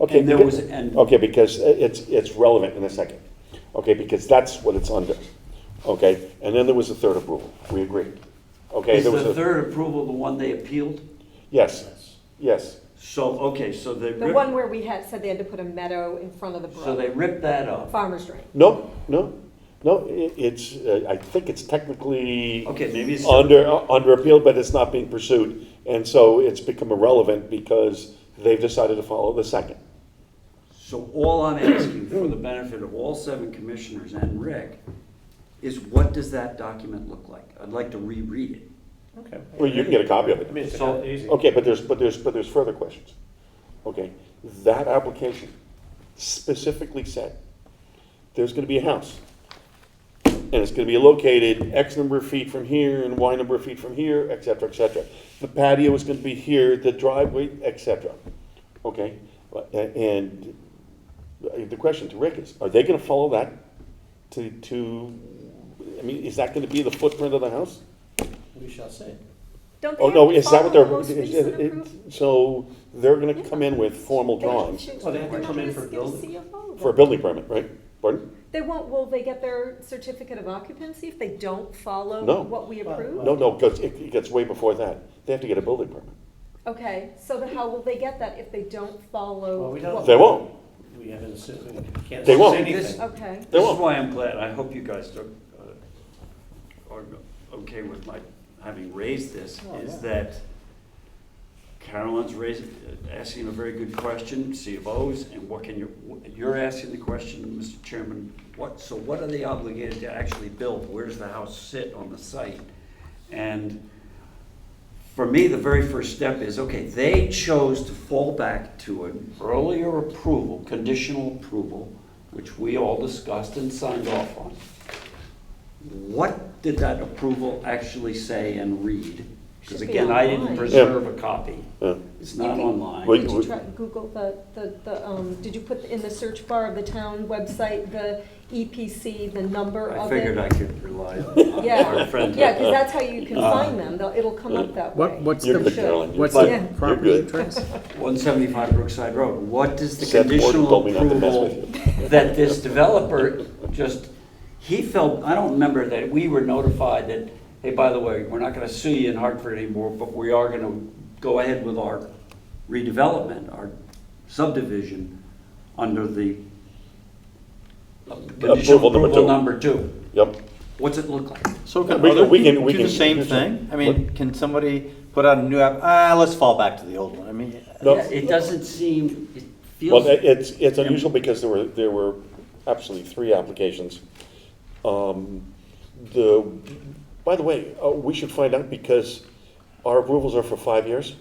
Okay, And there because- was- and- okay, because it's relevant in a second. Okay, because that's what it's under. Okay, and then there was a third approval. We agreed. Okay, Is there was the a, third approval the one they appealed? yes, yes. So, okay, so they The ripped, one where we had, said they had to put a meadow in front of the so they brook, ripped that up. farmer's drain. No, it's, I think it's technically Okay, maybe it's. under appeal, but it's not being pursued. And so it's become irrelevant because they've decided to follow the second. So all I'm asking for the benefit of all 7 commissioners and Rick is what does that document look like? I'd like to reread it. Okay. Well, you can get a copy of I it. mean, it's So- kind of easy. Okay, but there's further questions. Okay, that application specifically said, there's gonna be a house. And it's gonna be located X number of feet from here and Y number of feet from here, et cetera, et cetera. The patio is gonna be here, the driveway, et cetera. Okay, and the question to Rick is, are they gonna follow that I mean, is that gonna be the footprint of the house? We shall see. Don't they Oh, have no, to is that what follow the they're, most recent approval? so they're gonna come in with formal drawings Oh, they have to come in for building? CFO. for a building permit, right? Pardon? They won't, will they get their certificate of occupancy if they don't follow No. what we approve? No, because it gets way before that. They have to get a building permit. Okay, so then how will they get that if they don't follow? Well, we don't- what They won't. We haven't assumed, we can't They say won't. anything. Okay, They This is won't. why I'm glad, I hope you guys are okay with my having raised this, is that Carolyn's asking a very good question, CFOs, and what can you're asking the question, Mr. Chairman, so what are they obligated to actually build? Where does the house sit on the site? And for me, the very first step is, okay, they chose to fall back to an earlier approval, conditional approval, which we all discussed and signed off on. What did that approval actually say and read? Because Should be again, I didn't online. preserve a copy. Yeah. It's You not can- online. Wait, did you wait. try, Google did you put in the search bar of the town website, the EPC, the number I of it? figured I could rely on Yeah, our friend. yeah, because that's how you can find them, it'll come up that way. What's You're the, good, Carolyn. You're what's fine. the property You're good. address? 175 Brookside Road. What does the Seth Gordon conditional told me not to mess approval with that this developer he felt, I don't remember that we were notified that, hey, by the way, we're not gonna sue you in Hartford anymore, but we are gonna go ahead with our redevelopment, our subdivision under the conditional Approval number approval two. number 2. Yep. What's it look like? So can We- other we can- people we do the can- same here's thing? I what- mean, can somebody put out a new app, let's fall back to the old one? I mean, No. It doesn't seem, it Well, feels. it's unusual because there were absolutely 3 applications. By the way, we should find out because our approvals are for 5 years.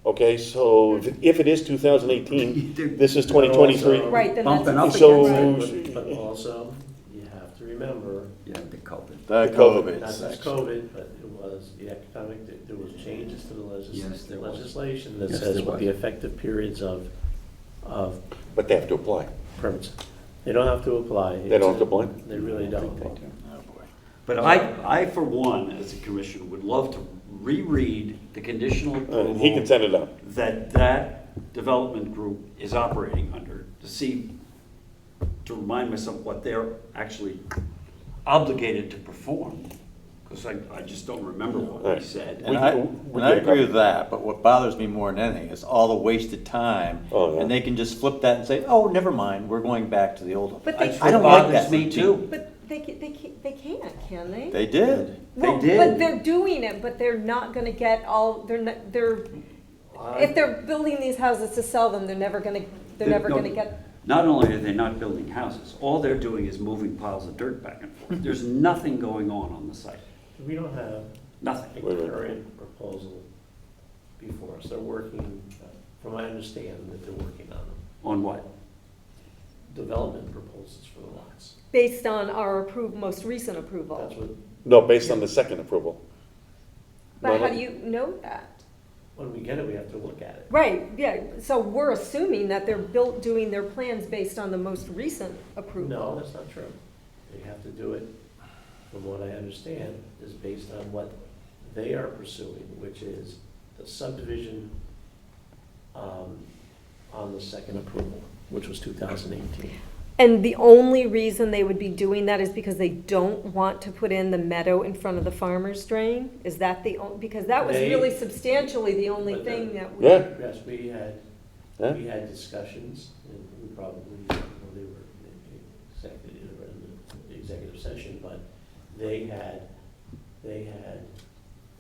Okay, so if it is 2018, this is 2023. Right, then that's. Bumping up So- right. But also, you have to remember, Yeah, the COVID. the The COVID. COVID not just section. COVID, but it was the economic, there was changes to the Yes, there was. legislation that Yes, says there what the was. effective periods of But they have to apply. permits. They don't have to apply. They don't have to apply? They really don't. Oh, boy. But I, for one, as a commissioner, would love to reread the conditional approval. He can send it out. that development group is operating under, to see, to remind myself what they're actually obligated to perform. Because I just don't remember what Right. he said. And We- I, we and get I a agree copy. with that, but what bothers me more than anything is all the wasted time. Oh, yeah. And they can just flip that and say, oh, never mind, we're going back to the old one. But they, That's I what don't like bothers that me routine. too. but they can't, can they? They did. No, did. But they're doing it, but they're not gonna get all, if they're building these houses to sell them, they're never gonna No, get, Not only are they not building houses, all they're doing is moving piles of dirt back and forth. There's nothing going on the site. We don't have a Nothing. Wait a minute. current proposal before us. They're working, from what I understand, that they're working on them. On what? Development proposals for the lots. based on our most recent approval. That's what, No, based on the second approval. But No, how no. do you know that? when we get it, we have to look at it. Right, yeah, so we're assuming that they're doing their plans based on the most recent approval. No, that's not true. They have to do it, from what I understand, is based on what they are pursuing, which is the subdivision on the second approval, which was 2018. And the only reason they would be doing that is because they don't want to put in the meadow in front of the farmer's drain? Is that because that was They- really substantially the only But thing that we. Yeah. Yes, we Yeah. had discussions, and we probably, they were in the executive session, but they had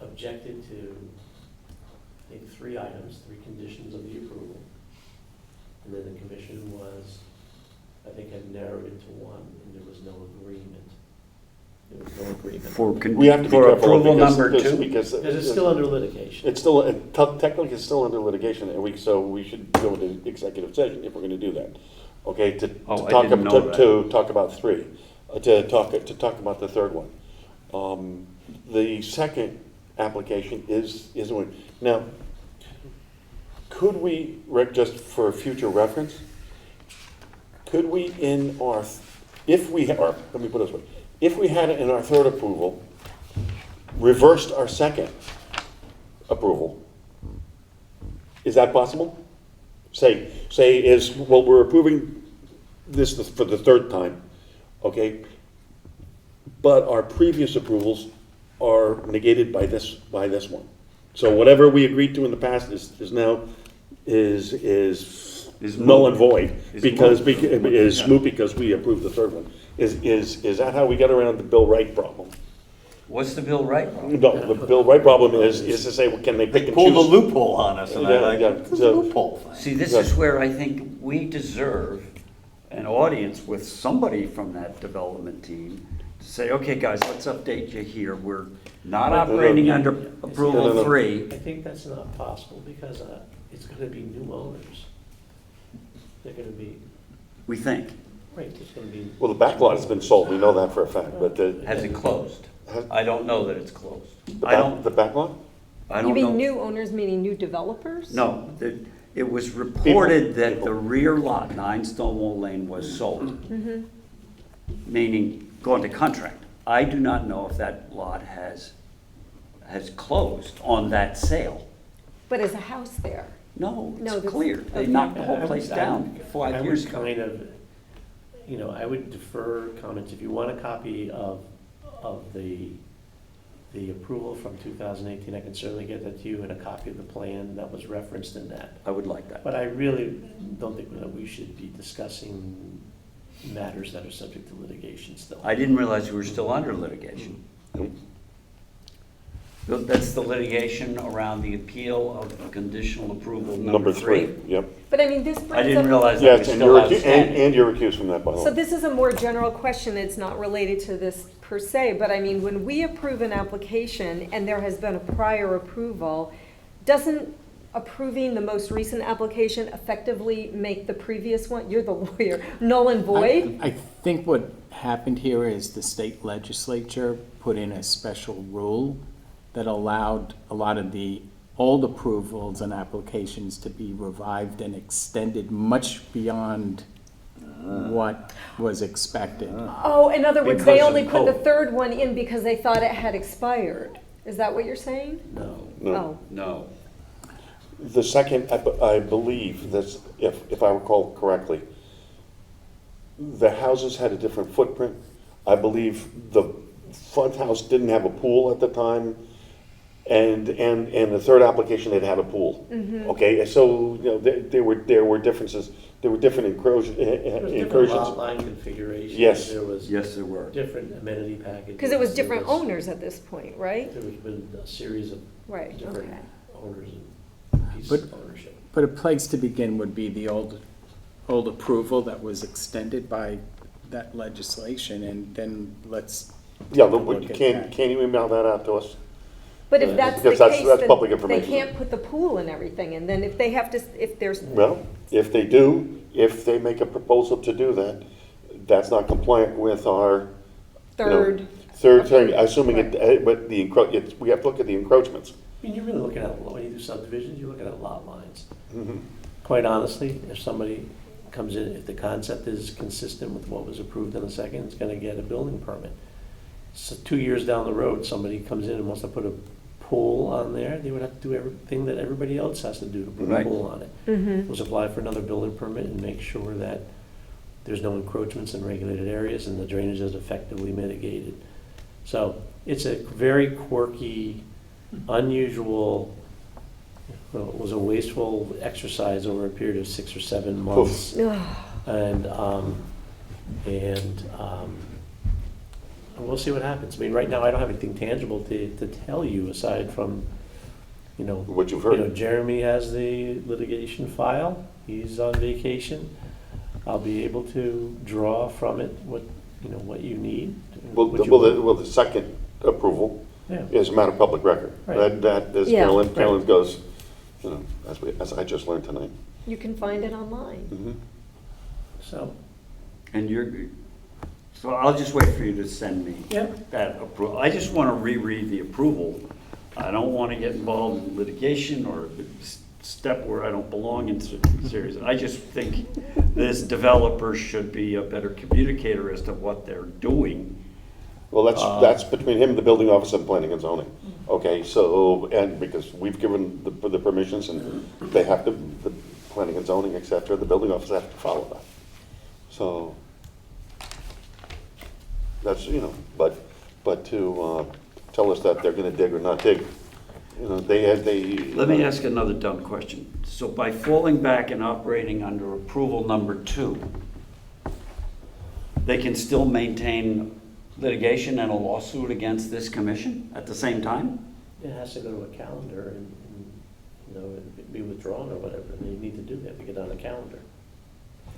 objected to, I think, 3 items, 3 conditions of the approval. And then the commission was, I think, had narrowed it to 1, and there was no agreement. There was no agreement. We have to be For careful approval because- number because- 2? Because Because it's still under litigation. it's still, technically it's still under litigation, and so we should go into executive session if we're gonna do that. Okay, to Oh, I talk, didn't know that. to talk about 3, to talk about the third one. The second application is a win. Now, could we, Rick, just for future reference, could we in our, if we, or let me put it this way, if we had it in our third approval, reversed our second approval, is that possible? Say well, we're approving this for the third time, okay? But our previous approvals are negated by this one. So whatever we agreed to in the past is now, is null and void, is moot because we approved the third one. Is that how we got around the Bill Wright problem? What's the Bill Wright problem? No, the Bill Wright problem is to say, well, can they pick and choose? Pulled a loophole on us, and I Yeah, like, yeah, it's a so- loophole thing. See, this is where I think we deserve an audience with somebody from that development team to say, okay, guys, let's update you here. We're not operating under No, no. approval 3. I think that's not possible, because it's gonna be new owners. They're gonna be, We think. right, it's gonna be. Well, the back lot has been sold, we know that for a fact, but Has it closed? I don't know that it's closed. the I don't, the back lot? I You don't mean know. new owners, meaning new developers? No, it was reported that the rear lot, 9 Stonewall Lane, was sold. Meaning going to contract. I do not know if that lot has closed on that sale. But is a house there? No, No, it's that's- clear. They okay. knocked the whole I would- place I down would- 5 years ago. I would kind of, I would defer comments, if you want a copy of the approval from 2018, I can certainly get that to you, and a copy of the plan that was referenced in that. I would like that. But I really don't think that we should be discussing matters that are subject to litigation still. I didn't realize we were still under litigation. That's the litigation around the appeal of conditional approval number 3. Yep. But I mean, this brings up. I didn't realize that Yes, was and still you're, outstanding. and you're recused from that, by the So way. this is a more general question, it's not related to this per se, but I mean, when we approve an application and there has been a prior approval, doesn't approving the most recent application effectively make the previous one, you're the lawyer, null and void? I think what happened here is the state legislature put in a special rule that allowed a lot of the old approvals and applications to be revived and extended much beyond what was expected. Oh, in other words, they Because of only put the COVID. third one in because they thought it had expired. Is that what you're saying? No. No. Oh, No. The second, I believe, that's, if I recall correctly, the houses had a different footprint. I believe the front house didn't have a pool at the time, and the third application, they'd have a pool. Okay, so, you know, there were differences, there were different There was different incursions. lot line configurations. Yes. There was Yes, there were. different amenity packages. because it was There different owners at this point, right? There was been a series of Right, different okay. owners and pieces of ownership. But a place to begin would be the old approval that was extended by that legislation, and then let's Yeah, take a look at that. can you email that out to us? But if that's the Because that's- case, that's then public they information. can't put the pool and everything, and then if they have to, if there's, Well, if they do, if they make a proposal to do that, that's not compliant with our third. third thing, assuming it, but we have to look at the encroachments. I mean, you're really looking at, when you do subdivisions, you're looking at lot lines. Mm-hmm. Quite honestly, if somebody comes in, if the concept is consistent with what was approved in the second, it's gonna get a building permit. So 2 years down the road, somebody comes in and wants to put a pool on there, they would have to do everything that everybody else has to do to put a Right. pool on it. Mm-hmm. Was apply for another building permit and make sure that there's no encroachments in regulated areas, and the drainage is effectively mitigated. So it's a very quirky, unusual, well, it was a wasteful exercise over a period of 6 or 7 months. And we'll see what happens. I mean, right now, I don't have anything tangible to tell you aside from, What you've heard. Jeremy has the litigation file. He's on vacation. I'll be able to draw from it what you need. Well, what you- the second approval Yeah. is a matter of public record. Right. That, as Yeah. Carolyn goes, as I just learned tonight. You can find it online. Mhm. So, And so I'll just wait for you to send me Yeah. that approval. I just want to reread the approval. I don't want to get involved in litigation or step where I don't belong in series. I just think this developer should be a better communicator as to what they're doing. Well, that's between him, the building office, and planning and zoning. Okay, so, and because we've given the permissions, and they have to, the planning and zoning, et cetera, the building office have to follow that. So, that's, but to tell us that they're gonna dig or not dig, they. Let me ask another dumb question. So by falling back and operating under approval number 2, they can still maintain litigation and a lawsuit against this commission at the same time? it has to go to a calendar and be withdrawn or whatever they need to do. They have to get on a calendar.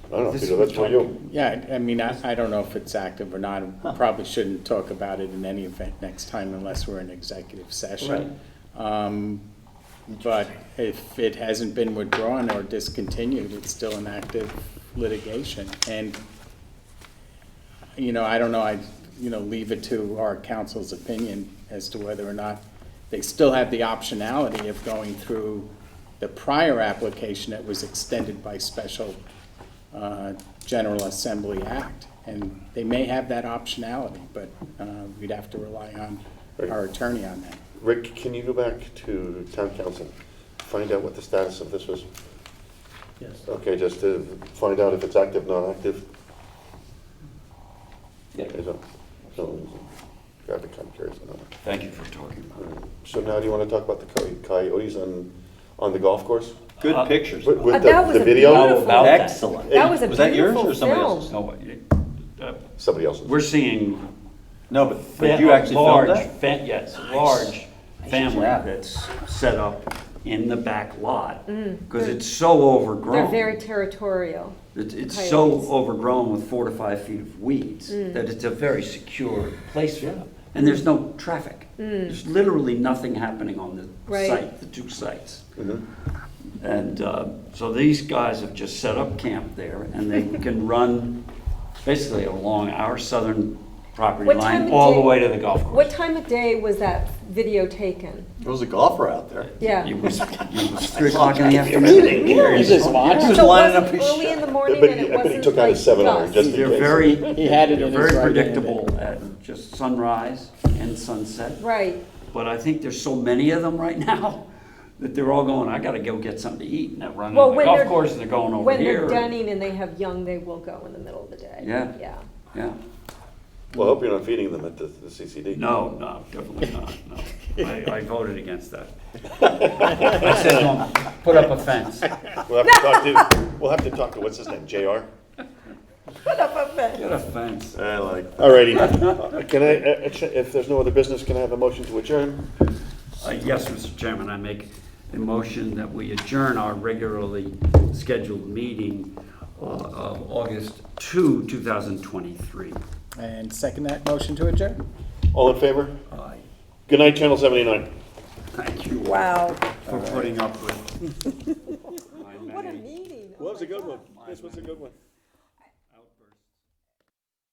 I don't know, This Peter, that's for you. Yeah, I mean, I don't know if it's active or not. We probably shouldn't talk about it in any event next time unless we're in executive session. But if it hasn't been withdrawn or discontinued, it's still an active litigation. And, I don't know, I leave it to our council's opinion as to whether or not they still have the optionality of going through the prior application that was extended by special General Assembly Act. And they may have that optionality, but we'd have to rely on our attorney on that. Rick, can you go back to town council, find out what the status of this was? Yes. Okay, just to find out if it's active, not active? Yeah. Okay, so, I'd be kind of curious to know. Thank you for talking about it. All right. So now do you want to talk about the coyotes on the golf course? Good pictures. With That was the a video? beautiful- How about that? Excellent. That was a Was that yours beautiful or somebody film. else's? No, Somebody else's. we're seeing No, but you actually filmed that? Yes, large family job. that's set up in the back lot, because it's so overgrown. They're very territorial. It's coyotes. so overgrown with 4 to 5 feet of weeds that it's a very secure place for them. And there's no traffic. There's literally nothing happening on the Right. site, the 2 sites. Mhm. And so these guys have just set up camp there, and they can run basically along our southern property What time line of all the day- way to the golf course. What time of day was that video taken? There was a golfer out there. Yeah. It was 3 o'clock in the afternoon. He was just watching. He was So it lining wasn't up his early in the shot. morning But and it he wasn't took out like his 7-iron dusk? just in They're case. very, He had it they're in his very right hand. predictable at just sunrise and sunset. Right. But I think there's so many of them right now that they're all going, I gotta go get something to eat, and they're running Well, to the when golf they're- course and they're going over When here. they're dunning and they have young, they will go in the middle of the day. Yeah. Yeah. Yeah, Well, I hope you're not feeding them at the CCD. no, definitely not, no. I voted against that. I said, don't put up a fence. We'll have to talk to, what's his name, JR? Put up a fence. Get a fence. I like. All righty. Can I, if there's no other business, can I have a motion to adjourn? Yes, Mr. Chairman, I make a motion that we adjourn our regularly scheduled meeting of August 2, 2023. And second that motion to adjourn? All in favor? Aye. Good night, Channel 79. Thank you Wow. for putting up with my What a many meeting. Well, that was a good one. This was a good one.